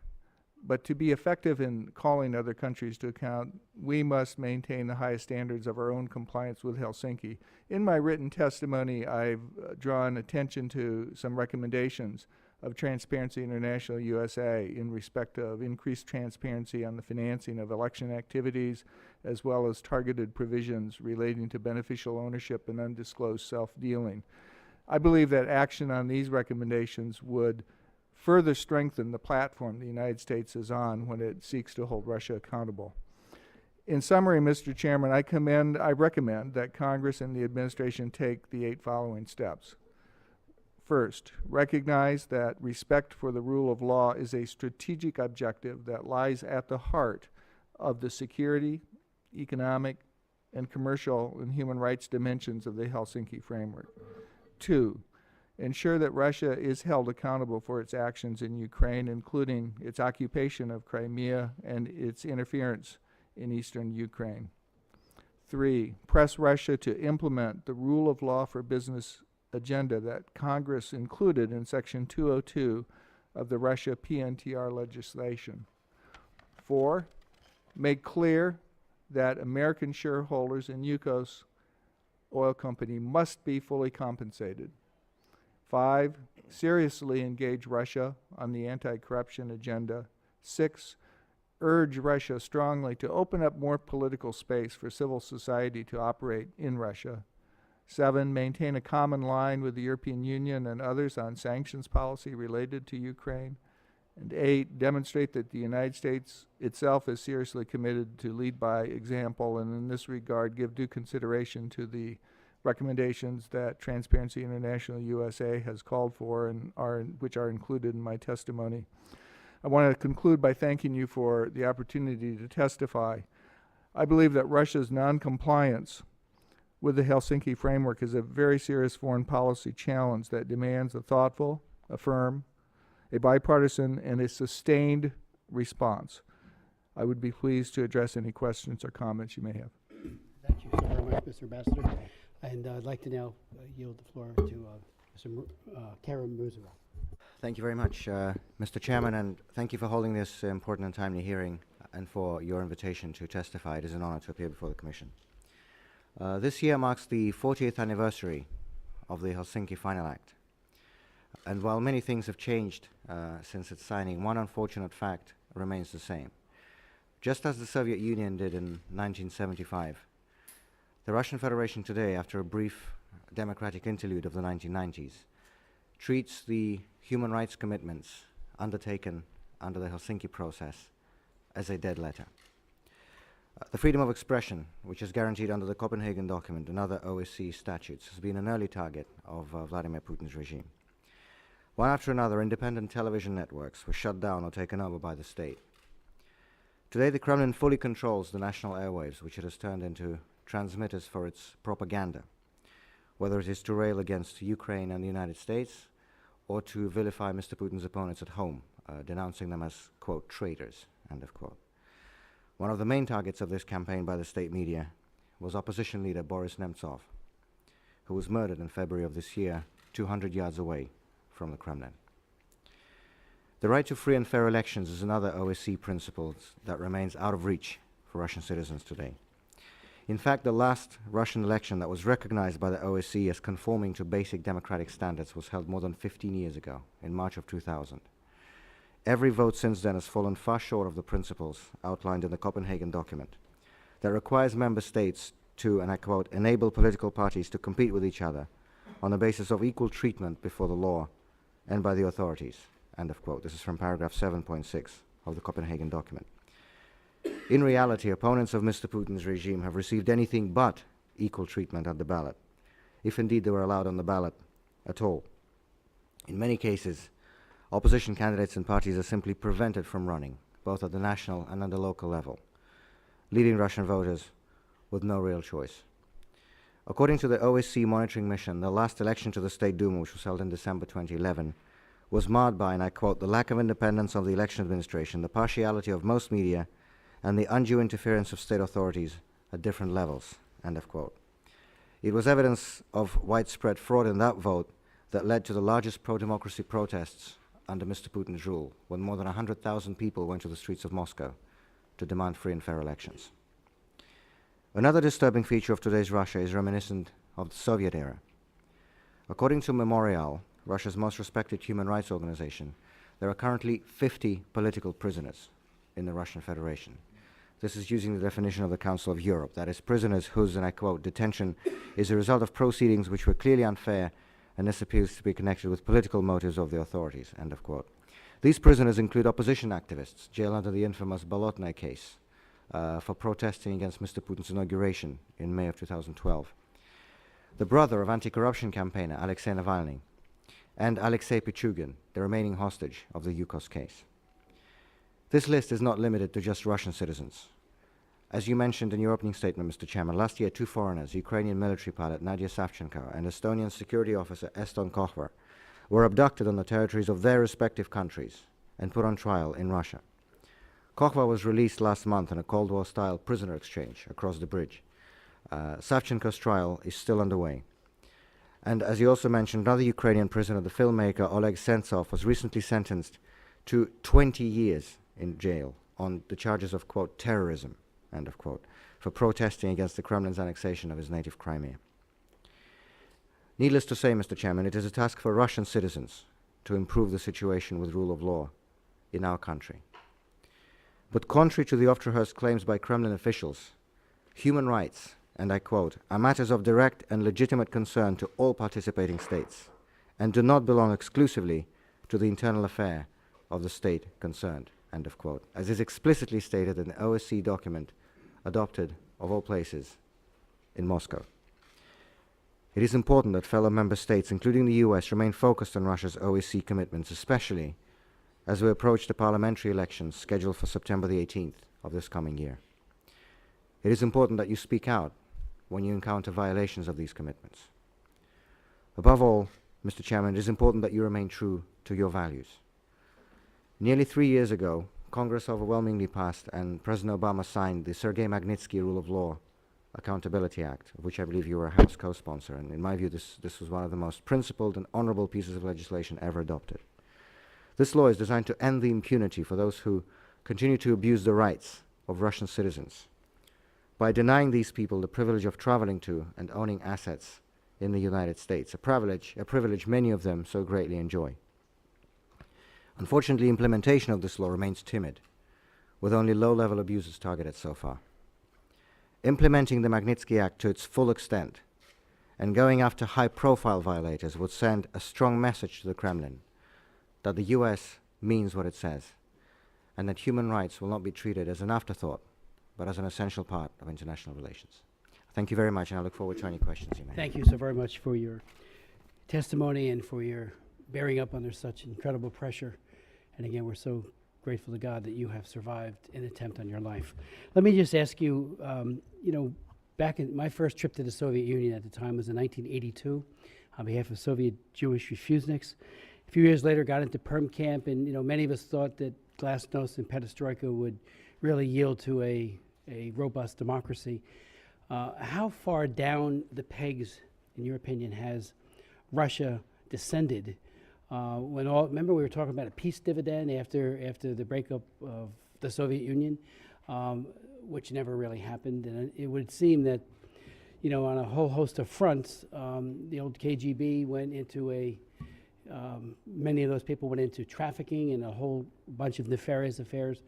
but to be effective in calling other countries to account, we must maintain the highest standards of our own compliance with Helsinki. In my written testimony, I've drawn attention to some recommendations of Transparency International USA in respect of increased transparency on the financing of election activities, as well as targeted provisions relating to beneficial ownership and undisclosed self-dealing. I believe that action on these recommendations would further strengthen the platform the United States is on when it seeks to hold Russia accountable. In summary, Mr. Chairman, I recommend that Congress and the administration take the 8 following steps. First, recognize that respect for the rule of law is a strategic objective that lies at the heart of the security, economic, and commercial and human rights dimensions of the Helsinki framework. 2, ensure that Russia is held accountable for its actions in Ukraine, including its occupation of Crimea and its interference in eastern Ukraine. 3, press Russia to implement the rule of law for business agenda that Congress included in Section 202 of the Russia PNTR legislation. 4, make clear that American shareholders in Yukos Oil Company must be fully compensated. 5, seriously engage Russia on the anti-corruption agenda. 6, urge Russia strongly to open up more political space for civil society to operate in Russia. 7, maintain a common line with the European Union and others on sanctions policy related to Ukraine. And 8, demonstrate that the United States itself is seriously committed to lead by example, and in this regard give due consideration to the recommendations that Transparency International USA has called for and which are included in my testimony. I want to conclude by thanking you for the opportunity to testify. I believe that Russia's non-compliance with the Helsinki framework is a very serious foreign policy challenge that demands a thoughtful, a firm, a bipartisan, and a sustained response. I would be pleased to address any questions or comments you may have. Thank you so very much, Mr. Ambassador. And I'd like to now yield the floor to Mr. Karen Muzera. Thank you very much, Mr. Chairman, and thank you for holding this important and timely hearing and for your invitation to testify. It is an honor to appear before the Commission. This year marks the 40th anniversary of the Helsinki Final Act. And while many things have changed since its signing, one unfortunate fact remains the same. Just as the Soviet Union did in 1975, the Russian Federation today, after a brief democratic interlude of the 1990s, treats the human rights commitments undertaken under the Helsinki process as a dead letter. The freedom of expression, which is guaranteed under the Copenhagen Document and other OSCE statutes, has been an early target of Vladimir Putin's regime. One after another, independent television networks were shut down or taken over by the state. Today, the Kremlin fully controls the national airwaves, which it has turned into transmitters for its propaganda, whether it is to rail against Ukraine and the United States or to vilify Mr. Putin's opponents at home, denouncing them as, quote, traitors, end of quote. One of the main targets of this campaign by the state media was opposition leader Boris Nemtsov, who was murdered in February of this year, 200 yards away from the Kremlin. The right to free and fair elections is another OSCE principle that remains out of reach for Russian citizens today. In fact, the last Russian election that was recognized by the OSCE as conforming to basic democratic standards was held more than 15 years ago, in March of 2000. Every vote since then has fallen far short of the principles outlined in the Copenhagen Document that requires member states to, and I quote, enable political parties to compete with each other on the basis of equal treatment before the law and by the authorities, end of quote. This is from paragraph 7.6 of the Copenhagen Document. In reality, opponents of Mr. Putin's regime have received anything but equal treatment at the ballot, if indeed they were allowed on the ballot at all. In many cases, opposition candidates and parties are simply prevented from running, both at the national and at the local level, leaving Russian voters with no real choice. According to the OSCE monitoring mission, the last election to the State Duma, which was held in December 2011, was marred by, and I quote, the lack of independence of the election administration, the partiality of most media, and the undue interference of state authorities at different levels, end of quote. It was evidence of widespread fraud in that vote that led to the largest pro-democracy protests under Mr. Putin's rule, when more than 100,000 people went to the streets of Moscow to demand free and fair elections. Another disturbing feature of today's Russia is reminiscent of the Soviet era. According to Memorial, Russia's most respected human rights organization, there are currently 50 political prisoners in the Russian Federation. This is using the definition of the Council of Europe, that is, prisoners whose, and I quote, detention is a result of proceedings which were clearly unfair, and this appears to be connected with political motives of the authorities, end of quote. These prisoners include opposition activists, jailed under the infamous Bolotnaya case for protesting against Mr. Putin's inauguration in May of 2012. The brother of anti-corruption campaigner Alexei Navalny, and Alexei Pichugin, the remaining hostage of the Yukos case. This list is not limited to just Russian citizens. As you mentioned in your opening statement, Mr. Chairman, last year 2 foreigners, Ukrainian military pilot Nadiya Savchenko and Estonian security officer Eston Kover, were abducted on the territories of their respective countries and put on trial in Russia. Kover was released last month in a Cold War-style prisoner exchange across the bridge. Savchenko's trial is still underway. And as you also mentioned, another Ukrainian prisoner, the filmmaker Oleg Sentsov, was recently sentenced to 20 years in jail on the charges of, quote, terrorism, end of quote, for protesting against the Kremlin's annexation of his native Crimea. Needless to say, Mr. Chairman, it is a task for Russian citizens to improve the situation with rule of law in our country. But contrary to the oft-rehearsed claims by Kremlin officials, human rights, and I quote, are matters of direct and legitimate concern to all participating states and do not belong exclusively to the internal affair of the state concerned, end of quote, as is explicitly stated in the OSCE document adopted, of all places, in Moscow. It is important that fellow member states, including the US, remain focused on Russia's OSCE commitments, especially as we approach the parliamentary elections scheduled for September the 18th of this coming year. It is important that you speak out when you encounter violations of these commitments. Above all, Mr. Chairman, it is important that you remain true to your values. Nearly 3 years ago, Congress overwhelmingly passed and President Obama signed the Sergei Magnitsky Rule of Law Accountability Act, of which I believe you were a House co-sponsor. And in my view, this was one of the most principled and honorable pieces of legislation ever adopted. This law is designed to end the impunity for those who continue to abuse the rights of Russian citizens by denying these people the privilege of traveling to and owning assets in the United States, a privilege many of them so greatly enjoy. Unfortunately, implementation of this law remains timid, with only low-level abusers targeted so far. Implementing the Magnitsky Act to its full extent and going after high-profile violators would send a strong message to the Kremlin that the US means what it says, and that human rights will not be treated as an afterthought, but as an essential part of international relations. Thank you very much, and I look forward to any questions you may have. Thank you so very much for your testimony and for your bearing up under such incredible pressure. And again, we're so grateful to God that you have survived an attempt on your life. Let me just ask you, back in my first trip to the Soviet Union at the time was in 1982 on behalf of Soviet Jewish refuseniks. A few years later, got into perm camp, and many of us thought that glasnost and perestroika would really yield to a robust democracy. How far down the pegs, in your opinion, has Russia descended? Remember we were talking about a peace dividend after the breakup of the Soviet Union, which never really happened, and it would seem that on a whole host of fronts, the old KGB went into many of those people went into trafficking and a whole bunch of nefarious affairs.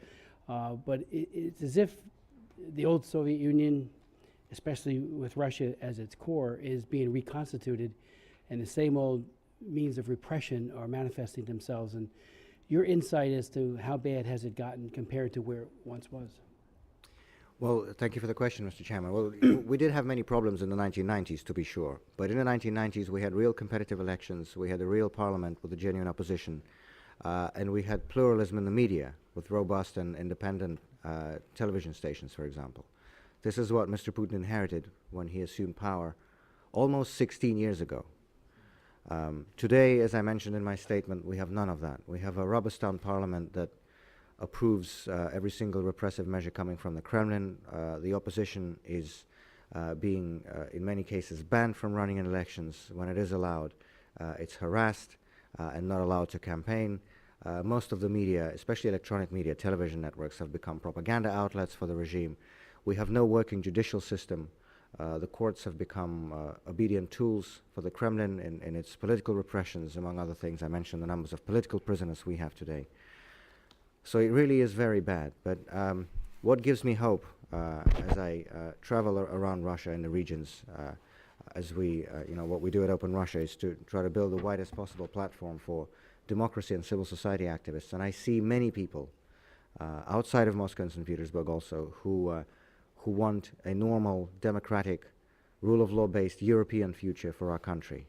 But it's as if the old Soviet Union, especially with Russia as its core, is being reconstituted, and the same old means of repression are manifesting themselves. And your insight as to how bad has it gotten compared to where it once was? Well, thank you for the question, Mr. Chairman. Well, we did have many problems in the 1990s, to be sure. But in the 1990s, we had real competitive elections, we had a real parliament with a genuine opposition, and we had pluralism in the media with robust and independent television stations, for example. This is what Mr. Putin inherited when he assumed power almost 16 years ago. Today, as I mentioned in my statement, we have none of that. We have a rubber-stamped parliament that approves every single repressive measure coming from the Kremlin. The opposition is being, in many cases, banned from running in elections. When it is allowed, it's harassed and not allowed to campaign. Most of the media, especially electronic media, television networks, have become propaganda outlets for the regime. We have no working judicial system. The courts have become obedient tools for the Kremlin in its political repressions, among other things. I mentioned the numbers of political prisoners we have today. So it really is very bad. But what gives me hope as I travel around Russia in the regions, as we, what we do at Open Russia is to try to build the widest possible platform for democracy and civil society activists. And I see many people outside of Moscow and St. Petersburg also who want a normal, democratic, rule of law-based European future for our country.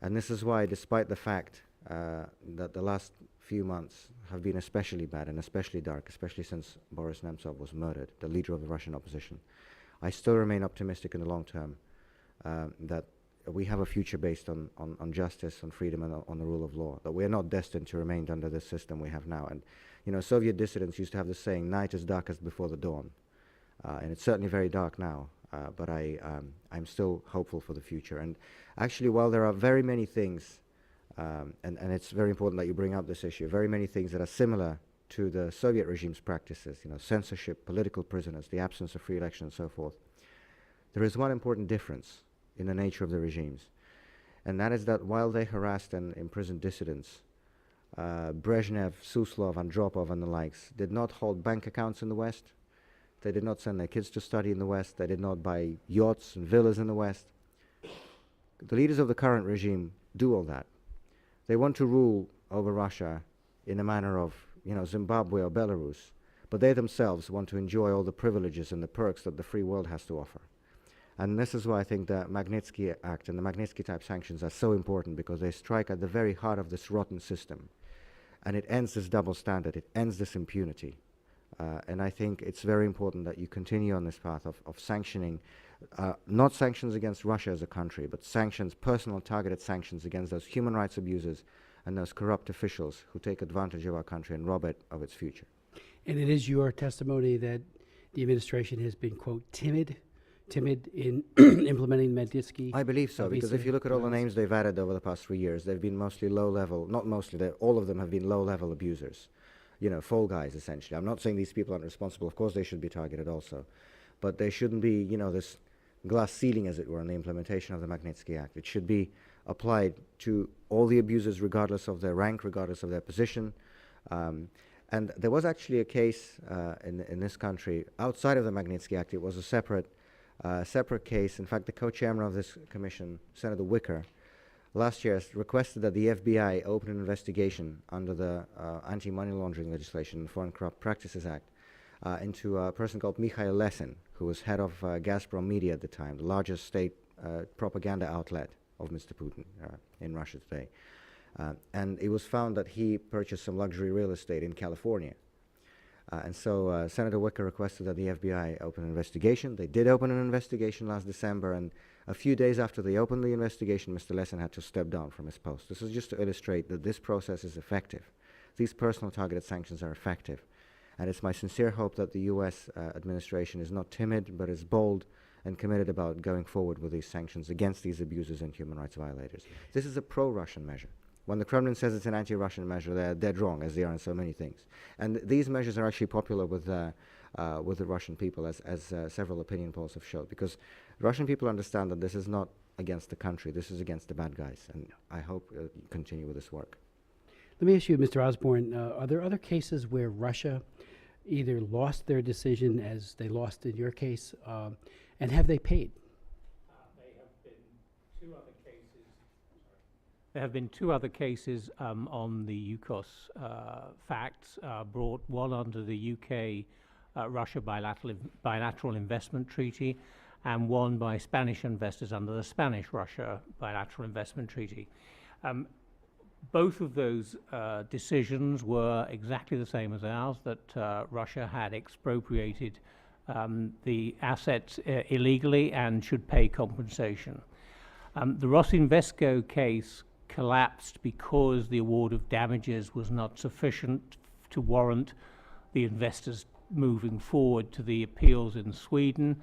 And this is why, despite the fact that the last few months have been especially bad and especially dark, especially since Boris Nemtsov was murdered, the leader of the Russian opposition, I still remain optimistic in the long term that we have a future based on justice, on freedom, and on the rule of law, that we are not destined to remain under this system we have now. And, Soviet dissidents used to have the saying, night is darkest before the dawn. And it's certainly very dark now. but I'm still hopeful for the future. And actually, while there are very many things, and it's very important that you bring up this issue, very many things that are similar to the Soviet regime's practices, censorship, political prisoners, the absence of free election, and so forth, there is one important difference in the nature of the regimes, and that is that while they harassed and imprisoned dissidents, Brezhnev, Suslov, Andropov, and the likes did not hold bank accounts in the West. They did not send their kids to study in the West. They did not buy yachts and villas in the West. The leaders of the current regime do all that. They want to rule over Russia in a manner of, Zimbabwe or Belarus, but they themselves want to enjoy all the privileges and the perks that the free world has to offer. And this is why I think the Magnitsky Act and the Magnitsky-type sanctions are so important, because they strike at the very heart of this rotten system. And it ends this double standard. It ends this impunity. And I think it's very important that you continue on this path of sanctioning, not sanctions against Russia as a country, but sanctions, personal targeted sanctions against those human rights abusers and those corrupt officials who take advantage of our country and rob it of its future. And it is your testimony that the administration has been, quote, timid in implementing Magnitsky? I believe so, because if you look at all the names they've added over the past 3 years, they've been mostly low-level, not mostly, all of them have been low-level abusers. Fall guys, essentially. I'm not saying these people aren't responsible. Of course they should be targeted also. But they shouldn't be, this glass ceiling, as it were, on the implementation of the Magnitsky Act. It should be applied to all the abusers, regardless of their rank, regardless of their position. And there was actually a case in this country, outside of the Magnitsky Act. It was a separate case. In fact, the co-chairman of this commission, Senator Wicker, last year requested that the FBI open an investigation under the anti-money laundering legislation, Foreign Corrupt Practices Act, into a person called Mikhail Lesin, who was head of Gazprom Media at the time, the largest state propaganda outlet of Mr. Putin in Russia today. And it was found that he purchased some luxury real estate in California. And so Senator Wicker requested that the FBI open an investigation. They did open an investigation last December, and a few days after they opened the investigation, Mr. Lesin had to step down from his post. This is just to illustrate that this process is effective. These personal targeted sanctions are effective. And it's my sincere hope that the U.S. Administration is not timid, but is bold and committed about going forward with these sanctions against these abusers and human rights violators. This is a pro-Russian measure. When the Kremlin says it's an anti-Russian measure, they're dead wrong, as they are in so many things. And these measures are actually popular with the Russian people, as several opinion polls have showed, because Russian people understand that this is not against the country, this is against the bad guys. And I hope you continue with this work. Let me ask you, Mr. Osborne, are there other cases where Russia either lost their decision, as they lost in your case, and have they paid? There have been two other cases on the Yukos facts brought, one under the UK Russia bilateral investment treaty, and one by Spanish investors under the Spanish-Russia bilateral investment treaty. Both of those decisions were exactly the same as ours, that Russia had expropriated the assets illegally and should pay compensation. The Rosinvestco case collapsed because the award of damages was not sufficient to warrant the investors moving forward to the appeals in Sweden.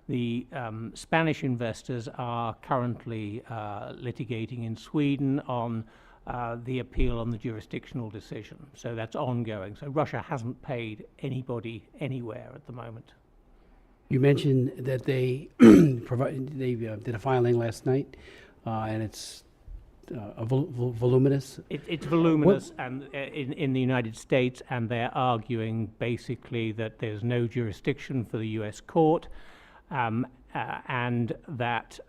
The Spanish investors are currently litigating in Sweden on the appeal on the jurisdictional decision. So that's ongoing. So Russia hasn't paid anybody anywhere at the moment. You mentioned that they did a filing last night, and it's voluminous. It's voluminous, and in the United States, and they're arguing basically that there's no jurisdiction for the U.S. court, and that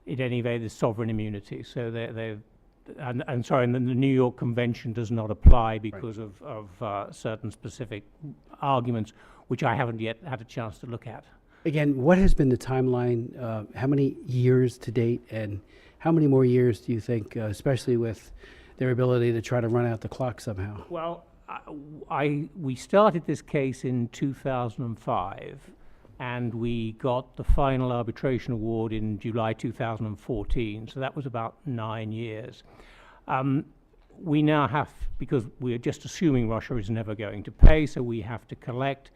in any way there's sovereign immunity. So and the New York Convention does not apply because of certain specific arguments, which I haven't yet had a chance to look at. Again, what has been the timeline? How many years to date, and how many more years do you think, especially with their ability to try to run out the clock somehow? Well, we started this case in 2005, and we got the final arbitration award in July 2014, so that was about 9 years. We now have, because we're just assuming Russia is never going to pay, so we have to collect.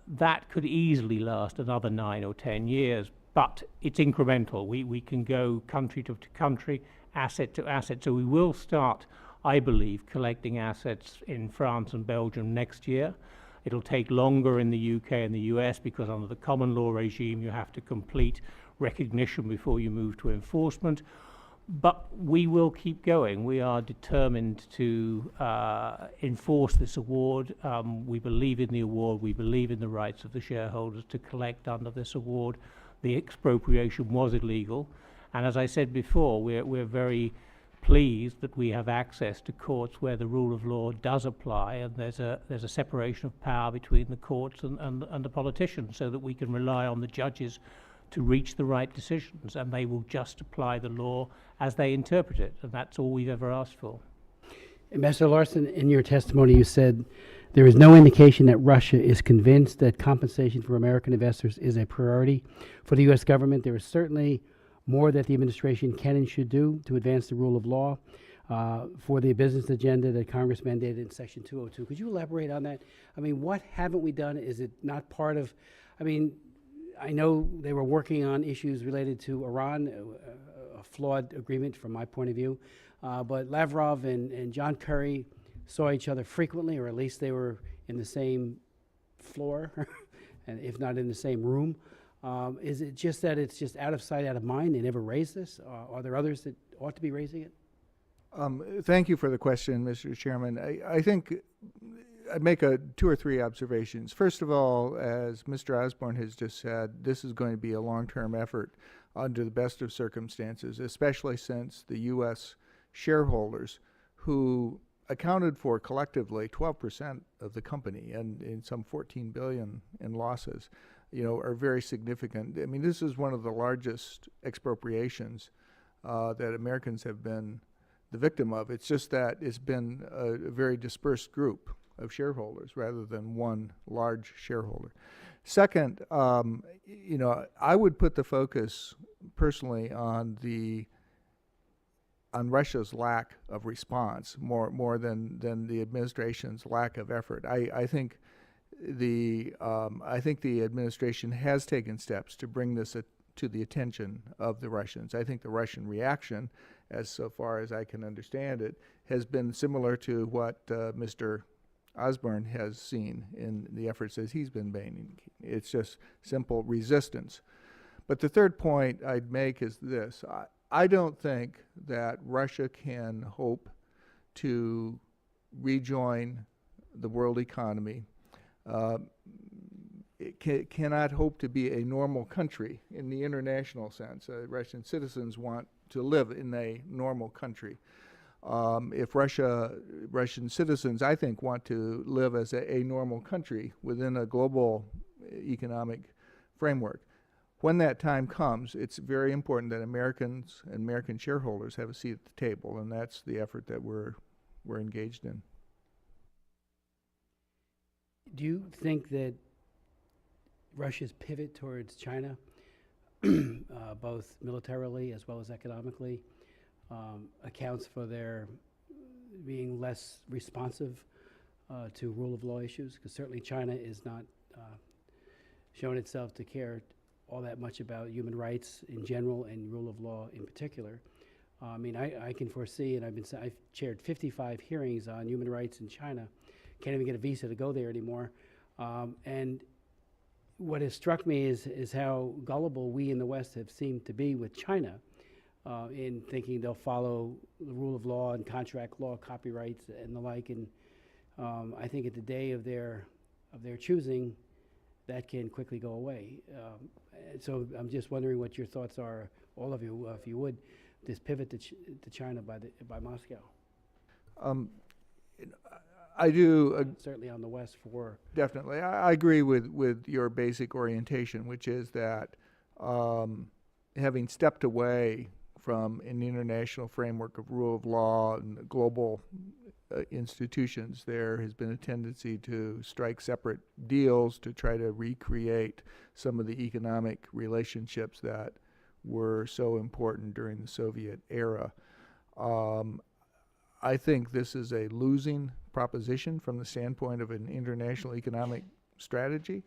That could easily last another 9 or 10 years, but it's incremental. We can go country to country, asset to asset. So we will start, I believe, collecting assets in France and Belgium next year. It'll take longer in the UK and the US because under the common law regime you have to complete recognition before you move to enforcement. But we will keep going. We are determined to enforce this award. We believe in the award. We believe in the rights of the shareholders to collect under this award. The expropriation was illegal. And as I said before, we're very pleased that we have access to courts where the rule of law does apply, and there's a separation of power between the courts and the politicians, so that we can rely on the judges to reach the right decisions, and they will just apply the law as they interpret it, and that's all we've ever asked for. Ambassador Larson, in your testimony, you said there is no indication that Russia is convinced that compensation for American investors is a priority for the U.S. government. There is certainly more that the administration can and should do to advance the rule of law for the business agenda that Congress mandated in Section 202. Could you elaborate on that? I mean, what haven't we done? Is it not part of, I mean, I know they were working on issues related to Iran, a flawed agreement from my point of view, but Lavrov and John Kerry saw each other frequently, or at least they were in the same floor, and if not in the same room. Is it just that it's just out of sight, out of mind? They never raised this? Are there others that ought to be raising it? Thank you for the question, Mr. Chairman. I think I'd make two or three observations. First of all, as Mr. Osborne has just said, this is going to be a long-term effort under the best of circumstances, especially since the U.S. shareholders, who accounted for collectively 12% of the company and in some $14 billion in losses, are very significant. I mean, this is one of the largest expropriations that Americans have been the victim of. It's just that it's been a very dispersed group of shareholders rather than one large shareholder. Second, I would put the focus personally on Russia's lack of response more than the administration's lack of effort. I think the administration has taken steps to bring this to the attention of the Russians. I think the Russian reaction, as so far as I can understand it, has been similar to what Mr. Osborne has seen in the efforts that he's been making. It's just simple resistance. But the third point I'd make is this. I don't think that Russia can hope to rejoin the world economy. It cannot hope to be a normal country in the international sense. Russian citizens want to live in a normal country. If Russian citizens, I think, want to live as a normal country within a global economic framework, when that time comes, it's very important that Americans and American shareholders have a seat at the table, and that's the effort that we're engaged in. Do you think that Russia's pivot towards China, both militarily as well as economically, accounts for their being less responsive to rule of law issues? Because certainly China is not shown itself to care all that much about human rights in general and rule of law in particular. I mean, I can foresee, and I've chaired 55 hearings on human rights in China. Can't even get a visa to go there anymore. And what has struck me is how gullible we in the West have seemed to be with China in thinking they'll follow the rule of law and contract law, copyrights and the like. And I think at the day of their choosing, that can quickly go away. So I'm just wondering what your thoughts are, all of you, if you would, this pivot to China by Moscow. I do certainly on the West for definitely. I agree with your basic orientation, which is that having stepped away from an international framework of rule of law and global institutions, there has been a tendency to strike separate deals to try to recreate some of the economic relationships that were so important during the Soviet era. I think this is a losing proposition from the standpoint of an international economic strategy.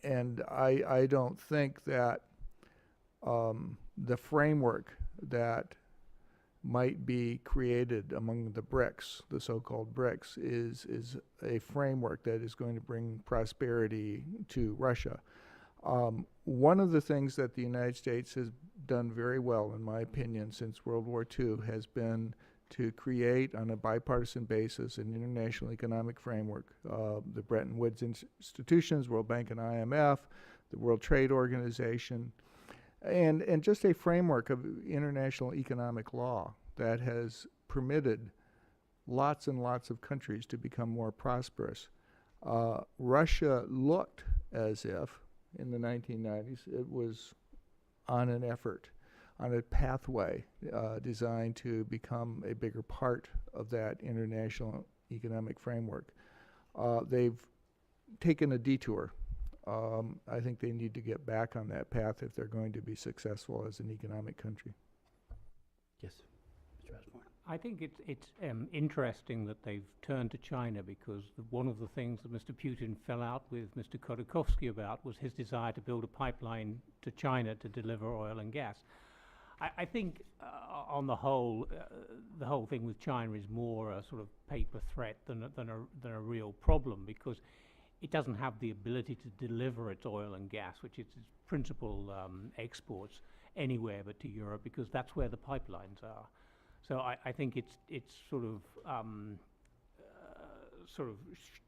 And I don't think that the framework that might be created among the BRICS, the so-called BRICS, is a framework that is going to bring prosperity to Russia. One of the things that the United States has done very well, in my opinion, since World War II has been to create on a bipartisan basis an international economic framework. The Bretton Woods institutions, World Bank and IMF, the World Trade Organization, and just a framework of international economic law that has permitted lots and lots of countries to become more prosperous. Russia looked as if, in the 1990s, it was on an effort, on a pathway designed to become a bigger part of that international economic framework. They've taken a detour. I think they need to get back on that path if they're going to be successful as an economic country. Yes, Mr. Osborne. I think it's interesting that they've turned to China, because one of the things that Mr. Putin fell out with Mr. Khodorkovsky about was his desire to build a pipeline to China to deliver oil and gas. I think on the whole thing with China is more a sort of paper threat than a real problem, because it doesn't have the ability to deliver its oil and gas, which is its principal exports, anywhere but to Europe, because that's where the pipelines are. So I think it's sort of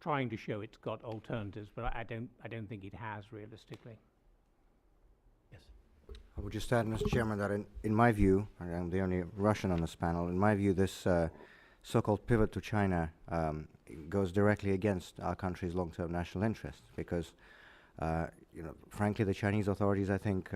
trying to show it's got alternatives, but I don't think it has realistically. Yes. I would just add, Mr. Chairman, that in my view, and I'm the only Russian on this panel, in my view, this so-called pivot to China goes directly against our country's long-term national interest, because, frankly, the Chinese authorities, I think,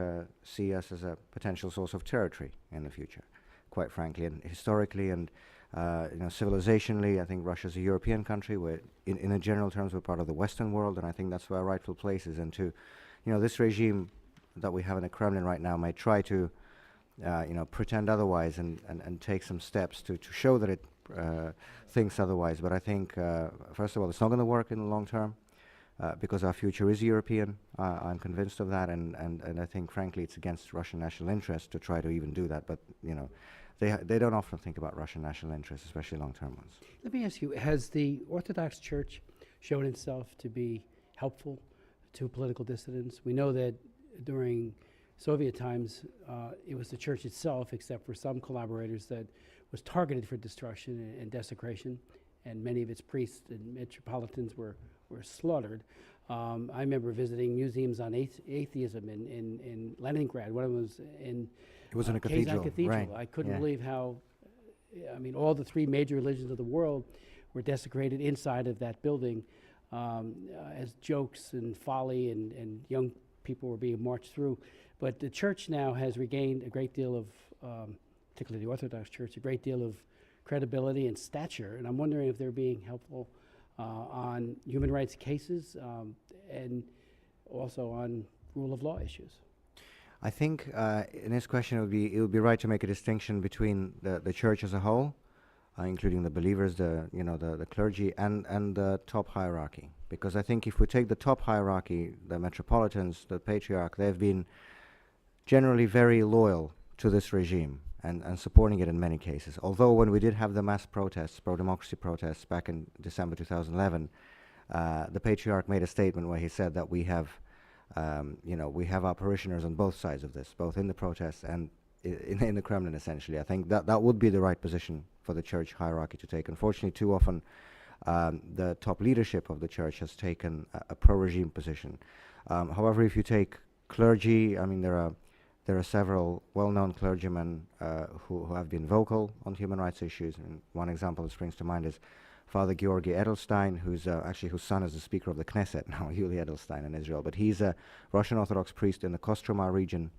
see us as a potential source of territory in the future, quite frankly, and historically and civilizationally. I think Russia's a European country. Where, in general terms, we're part of the Western world, and I think that's where our rightful place is. And to, this regime that we have in the Kremlin right now may try to, pretend otherwise and take some steps to show that it thinks otherwise. But I think, first of all, it's not going to work in the long term, because our future is European. I'm convinced of that, and I think, frankly, it's against Russian national interest to try to even do that. But, they don't often think about Russian national interests, especially long-term ones. Let me ask you, has the Orthodox Church shown itself to be helpful to political dissidents? We know that during Soviet times, it was the church itself, except for some collaborators, that was targeted for destruction and desecration, and many of its priests and metropolitans were slaughtered. I remember visiting museums on atheism in Leningrad. One of them was in It was in a Kazan cathedral, right. I couldn't Yeah. believe how, all the three major religions of the world were desecrated inside of that building as jokes and folly, and young people were being marched through. But the church now has regained a great deal of, particularly the Orthodox Church, a great deal of credibility and stature, and I'm wondering if they're being helpful on human rights cases and also on rule of law issues. I think in this question it would be right to make a distinction between the church as a whole, including the believers, the clergy, and the top hierarchy. Because I think if we take the top hierarchy, the metropolitans, the patriarch, they've been generally very loyal to this regime and supporting it in many cases. Although when we did have the mass protests, pro-democracy protests back in December 2011, the patriarch made a statement where he said that we have our parishioners on both sides of this, both in the protests and in the Kremlin, essentially. I think that would be the right position for the church hierarchy to take. Unfortunately, too often, the top leadership of the church has taken a pro-regime position. However, if you take clergy, there are several well-known clergymen who have been vocal on human rights issues. And one example that springs to mind is Father Georgi Edelstein, whose son is the Speaker of the Knesset now, Yuli Edelstein in Israel. But he's a Russian Orthodox priest in the Kostroma region.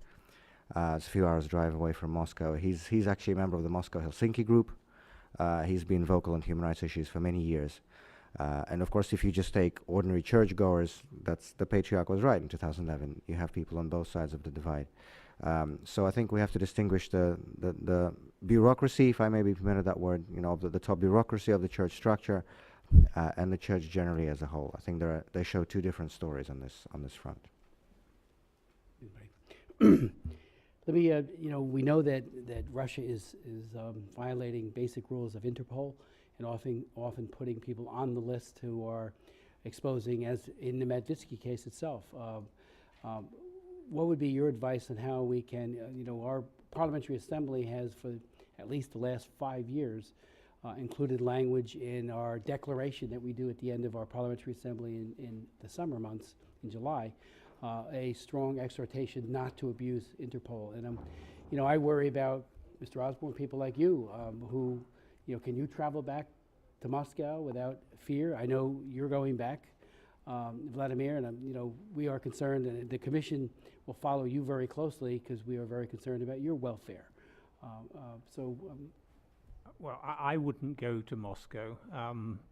It's a few hours drive away from Moscow. He's actually a member of the Moscow-Helsinki group. He's been vocal on human rights issues for many years. And of course, if you just take ordinary churchgoers, the patriarch was right in 2011. You have people on both sides of the divide. So I think we have to distinguish the bureaucracy, if I may be permitted that word, of the top bureaucracy of the church structure, and the church generally as a whole. I think they show two different stories on this front. Let me, we know that Russia is violating basic rules of Interpol and often putting people on the list who are exposing, as in the Magnitsky case itself. What would be your advice on how we can, our Parliamentary Assembly has for at least the last 5 years included language in our declaration that we do at the end of our Parliamentary Assembly in the summer months, in July, a strong exhortation not to abuse Interpol. And I worry about, Mr. Osborne, people like you who, can you travel back to Moscow without fear? I know you're going back, Vladimir, and we are concerned, and the Commission will follow you very closely because we are very concerned about your welfare. Well, I wouldn't go to Moscow,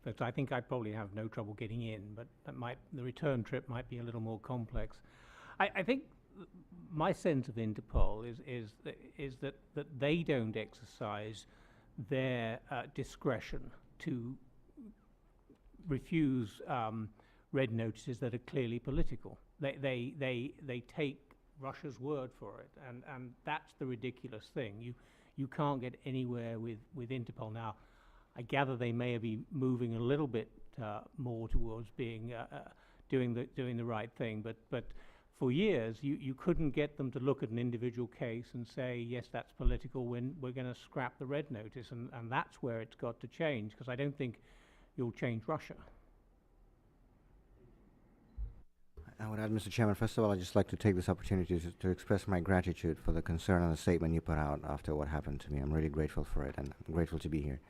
but I think I'd probably have no trouble getting in, but the return trip might be a little more complex. I think my sense of Interpol is that they don't exercise their discretion to refuse red notices that are clearly political. They take Russia's word for it, and that's the ridiculous thing. You can't get anywhere with Interpol now. I gather they may be moving a little bit more towards being doing the right thing, but for years you couldn't get them to look at an individual case and say, yes, that's political, when we're going to scrap the red notice, and that's where it's got to change, because I don't think you'll change Russia. I would add, Mr. Chairman, first of all, I'd just like to take this opportunity to express my gratitude for the concern and the statement you put out after what happened to me. I'm really grateful for it, and I'm grateful to be here.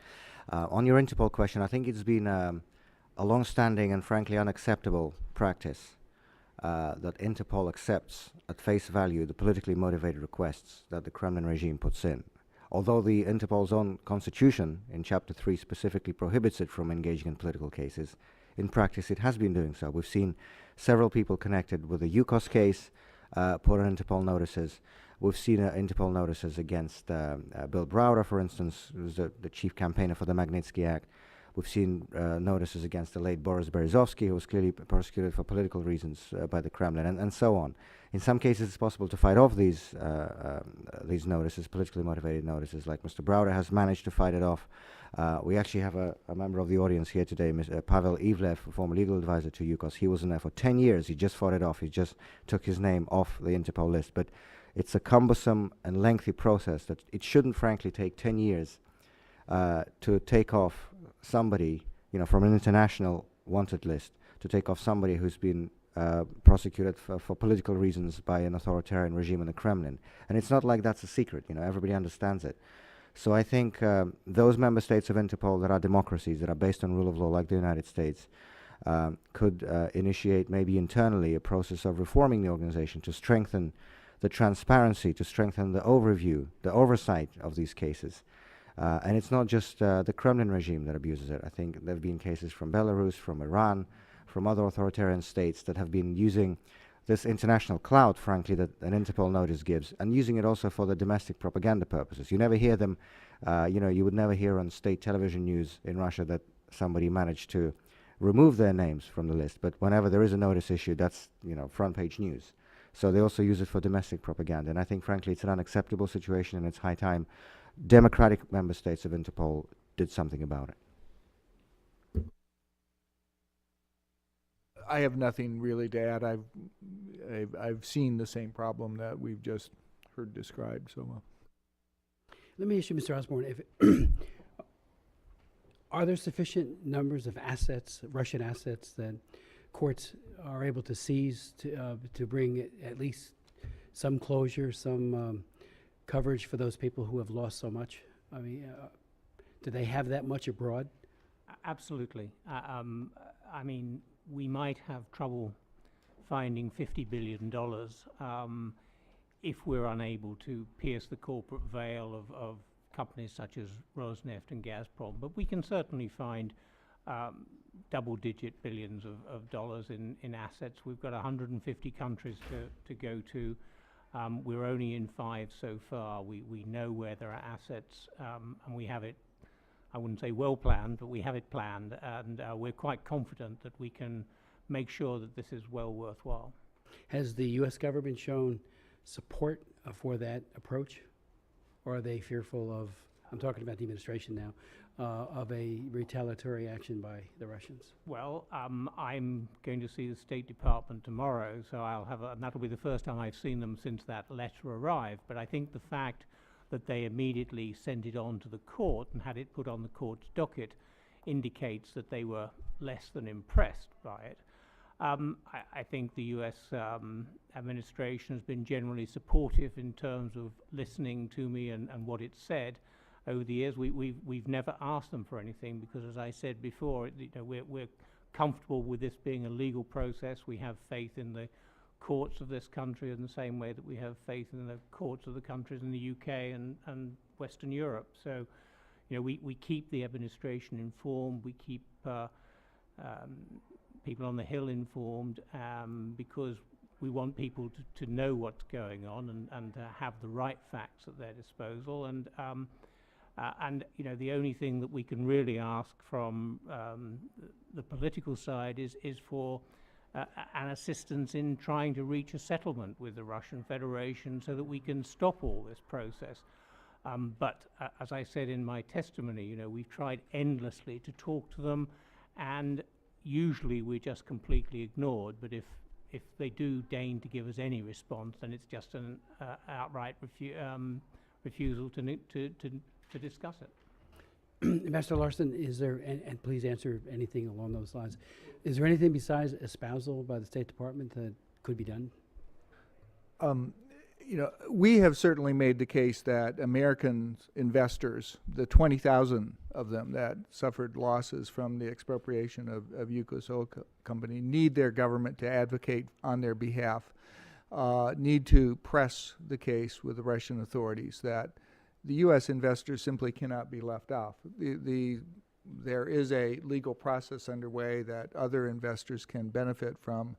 On your Interpol question, I think it's been a long-standing and frankly unacceptable practice that Interpol accepts at face value the politically motivated requests that the Kremlin regime puts in. Although the Interpol's own constitution in Chapter 3 specifically prohibits it from engaging in political cases, in practice it has been doing so. We've seen several people connected with the Yukos case put on Interpol notices. We've seen Interpol notices against Bill Browder, for instance, who was the chief campaigner for the Magnitsky Act. We've seen notices against the late Boris Berezovsky, who was clearly persecuted for political reasons by the Kremlin, and so on. In some cases, it's possible to fight off these notices, politically motivated notices, like Mr. Browder has managed to fight it off. We actually have a member of the audience here today, Pavel Ivlev, former legal advisor to Yukos. He was in there for 10 years. He just fought it off. He just took his name off the Interpol list. But it's a cumbersome and lengthy process that it shouldn't, frankly, take 10 years to take off somebody, from an international wanted list, to take off somebody who's been prosecuted for political reasons by an authoritarian regime in the Kremlin. And it's not like that's a secret, everybody understands it. So I think those member states of Interpol that are democracies, that are based on rule of law, like the United States, could initiate maybe internally a process of reforming the organization to strengthen the transparency, to strengthen the overview, the oversight of these cases. And it's not just the Kremlin regime that abuses it. I think there have been cases from Belarus, from Iran, from other authoritarian states that have been using this international clout, frankly, that an Interpol notice gives, and using it also for the domestic propaganda purposes. You never hear them, you would never hear on state television news in Russia that somebody managed to remove their names from the list. But whenever there is a notice issued, that's, front page news. So they also use it for domestic propaganda. And I think, frankly, it's an unacceptable situation, and it's high time democratic member states of Interpol did something about it. I have nothing really to add. I've seen the same problem that we've just heard described. So, let me ask you, Mr. Osborne, are there sufficient numbers of assets, Russian assets, that courts are able to seize to bring at least some closure, some coverage for those people who have lost so much? I mean, do they have that much abroad? Absolutely. I mean, we might have trouble finding $50 billion if we're unable to pierce the corporate veil of companies such as Rosneft and Gazprom. But we can certainly find double-digit billions of dollars in assets. We've got 150 countries to go to. We're only in 5 so far. We know where there are assets, and we have it I wouldn't say well planned, but we have it planned, and we're quite confident that we can make sure that this is well worthwhile. Has the U.S. government shown support for that approach? Or are they fearful of, I'm talking about the administration now, of a retaliatory action by the Russians? Well, I'm going to see the State Department tomorrow, so and that'll be the first time I've seen them since that letter arrived. But I think the fact that they immediately sent it on to the court and had it put on the court's docket indicates that they were less than impressed by it. I think the U.S. Administration has been generally supportive in terms of listening to me and what it said over the years. We've never asked them for anything because, as I said before, we're comfortable with this being a legal process. We have faith in the courts of this country in the same way that we have faith in the courts of the countries in the UK and Western Europe. So, we keep the administration informed. We keep people on the Hill informed because we want people to know what's going on and to have the right facts at their disposal. And the only thing that we can really ask from the political side is for an assistance in trying to reach a settlement with the Russian Federation so that we can stop all this process. But as I said in my testimony, we've tried endlessly to talk to them, and usually we're just completely ignored. But if they do deign to give us any response, then it's just an outright refusal to discuss it. Ambassador Larson, is there, and please answer anything along those lines, is there anything besides espousal by the State Department that could be done? We have certainly made the case that American investors, the 20,000 of them that suffered losses from the expropriation of Yukos Oil Company, need their government to advocate on their behalf, need to press the case with the Russian authorities that the U.S. investors simply cannot be left off. There is a legal process underway that other investors can benefit from.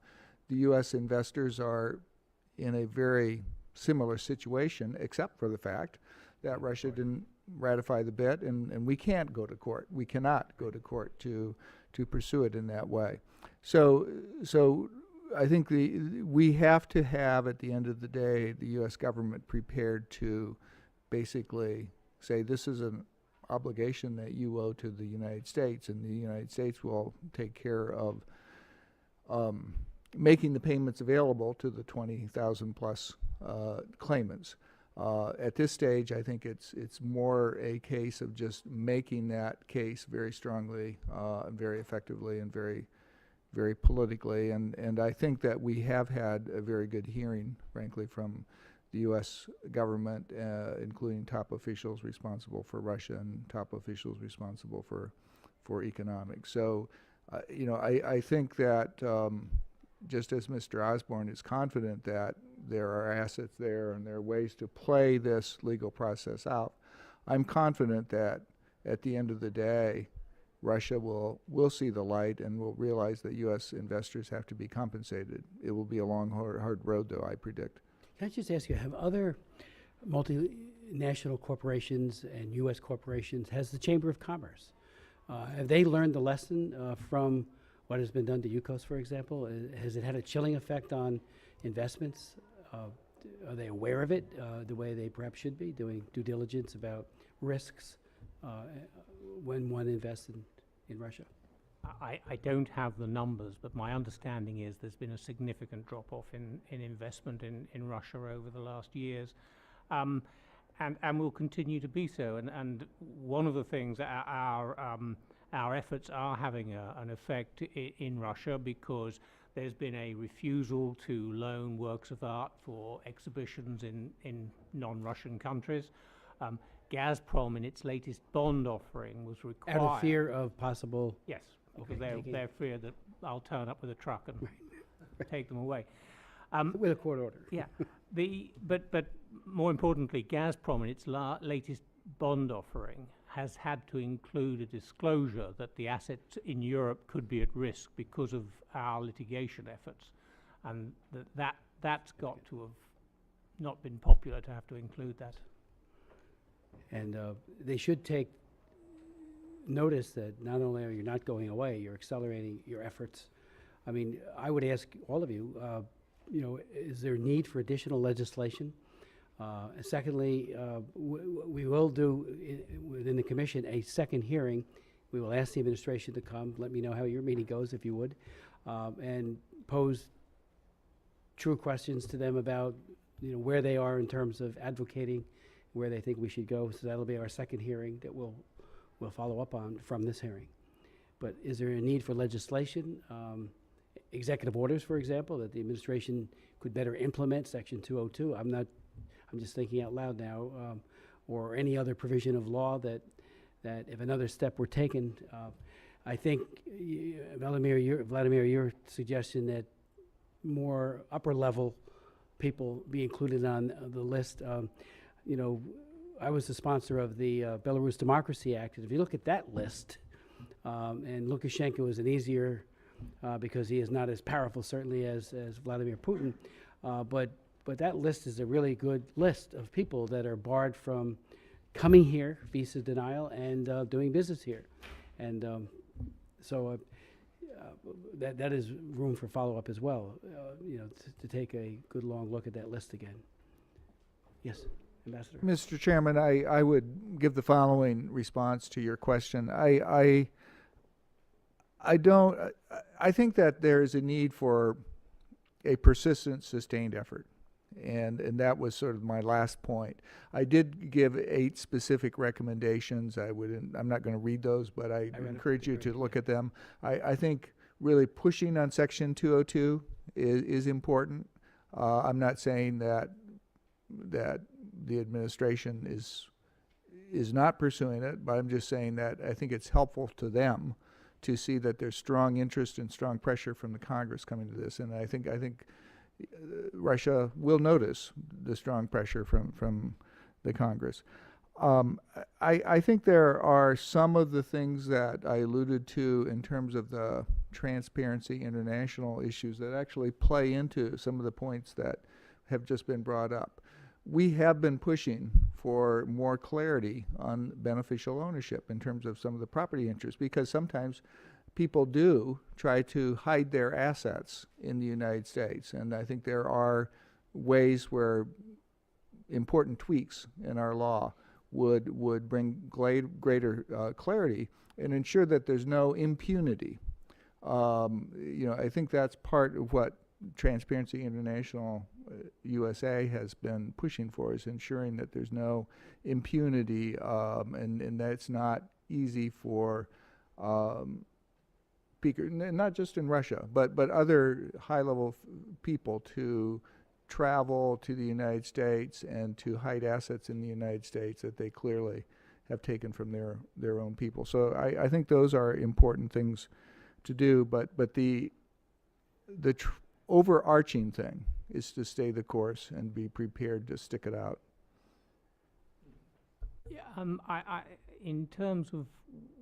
The U.S. investors are in a very similar situation, except for the fact that Russia didn't ratify the bid, and we can't go to court. We cannot go to court to pursue it in that way. So I think we have to have, at the end of the day, the U.S. government prepared to basically say this is an obligation that you owe to the United States, and the United States will take care of making the payments available to the 20,000 plus claimants. At this stage, I think it's more a case of just making that case very strongly, very effectively, and very, very politically. And I think that we have had a very good hearing, frankly, from the U.S. government, including top officials responsible for Russia and top officials responsible for economics. So, I think that just as Mr. Osborne is confident that there are assets there and there are ways to play this legal process out, I'm confident that at the end of the day, Russia will see the light and will realize that U.S. investors have to be compensated. It will be a long, hard road, though, I predict. Can I just ask you, have other multinational corporations and U.S. corporations, has the Chamber of Commerce, have they learned the lesson from what has been done to Yukos, for example? Has it had a chilling effect on investments? Are they aware of it the way they perhaps should be, doing due diligence about risks when one invests in Russia? I don't have the numbers, but my understanding is there's been a significant drop-off in investment in Russia over the last years, and will continue to be so. And one of the things, our efforts are having an effect in Russia, because there's been a refusal to loan works of art for exhibitions in non-Russian countries. Gazprom, in its latest bond offering, was required. Out of fear of possible... Yes, because Okay, they're fear that I'll turn up with a truck and take them away. with a court order. Yeah, but more importantly, Gazprom, in its latest bond offering, has had to include a disclosure that the assets in Europe could be at risk because of our litigation efforts, and that's got to have not been popular to have to include that. And they should take notice that not only are you not going away, you're accelerating your efforts. I mean, I would ask all of you, is there a need for additional legislation? Secondly, we will do within the commission a second hearing. We will ask the administration to come. Let me know how your meeting goes, if you would, and pose true questions to them about where they are in terms of advocating, where they think we should go. So that'll be our second hearing that we'll follow up on from this hearing. But is there a need for legislation? Executive orders, for example, that the administration could better implement Section 202. I'm just thinking out loud now, or any other provision of law that if another step were taken, I think, Vladimir, your suggestion that more upper level people be included on the list. I was the sponsor of the Belarus Democracy Act, and if you look at that list, and Lukashenko is an easier, because he is not as powerful certainly as Vladimir Putin, but that list is a really good list of people that are barred from coming here, visa denial, and doing business here. And so that is room for follow-up as well, to take a good long look at that list again. Yes, Ambassador. Mr. Chairman, I would give the following response to your question. I think that there is a need for a persistent, sustained effort. And that was sort of my last point. I did give 8 specific recommendations. I'm not going to read those, but I encourage you to look at them. I think really pushing on Section 202 is important. I'm not saying that the administration is not pursuing it, but I'm just saying that I think it's helpful to them to see that there's strong interest and strong pressure from the Congress coming to this. And I think Russia will notice the strong pressure from the Congress. I think there are some of the things that I alluded to in terms of the Transparency International issues that actually play into some of the points that have just been brought up. We have been pushing for more clarity on beneficial ownership in terms of some of the property interests, because sometimes people do try to hide their assets in the United States. And I think there are ways where important tweaks in our law would bring greater clarity and ensure that there's no impunity. I think that's part of what Transparency International USA has been pushing for, is ensuring that there's no impunity, and that it's not easy for not just in Russia, but other high-level people to travel to the United States and to hide assets in the United States that they clearly have taken from their own people. So I think those are important things to do, but the overarching thing is to stay the course and be prepared to stick it out. Yeah, in terms of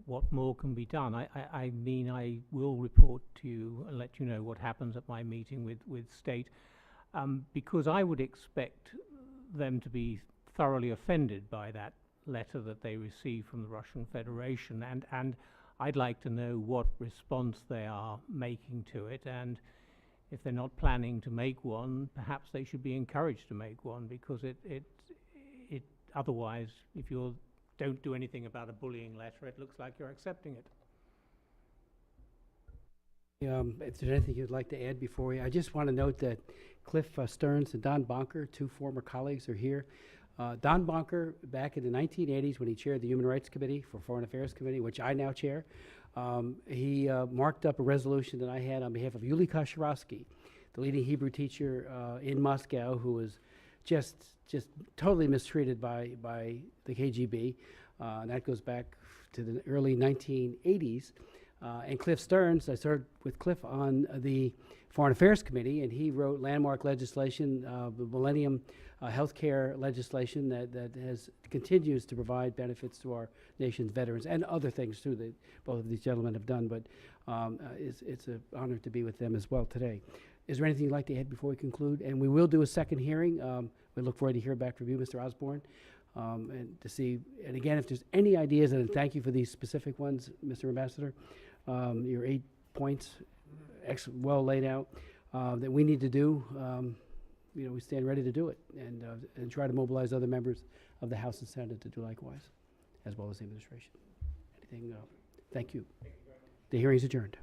what more can be done, I mean, I will report to you and let you know what happens at my meeting with State, because I would expect them to be thoroughly offended by that letter that they received from the Russian Federation, and I'd like to know what response they are making to it, and if they're not planning to make one, perhaps they should be encouraged to make one, because it otherwise, if you don't do anything about a bullying letter, it looks like you're accepting it. If there's anything you'd like to add before I just want to note that Cliff Stearns and Don Bonker, 2 former colleagues, are here. Don Bonker, back in the 1980s when he chaired the Human Rights Committee for Foreign Affairs Committee, which I now chair, he marked up a resolution that I had on behalf of Yulia Kasharovsky, the leading Hebrew teacher in Moscow, who was just totally mistreated by the KGB. And that goes back to the early 1980s. And Cliff Stearns, I served with Cliff on the Foreign Affairs Committee, and he wrote landmark legislation, the Millennium Healthcare legislation that continues to provide benefits to our nation's veterans, and other things too that both of these gentlemen have done. But it's an honor to be with them as well today. Is there anything you'd like to add before we conclude? And we will do a second hearing. We look forward to hear back from you, Mr. Osborne. and to see, and again, if there's any ideas, and thank you for these specific ones, Mr. Ambassador, your 8 points, well laid out, that we need to do, you know, we stand ready to do it, and try to mobilize other members of the House and Senate to do likewise, as well as the administration. Anything, thank you. The hearing is adjourned.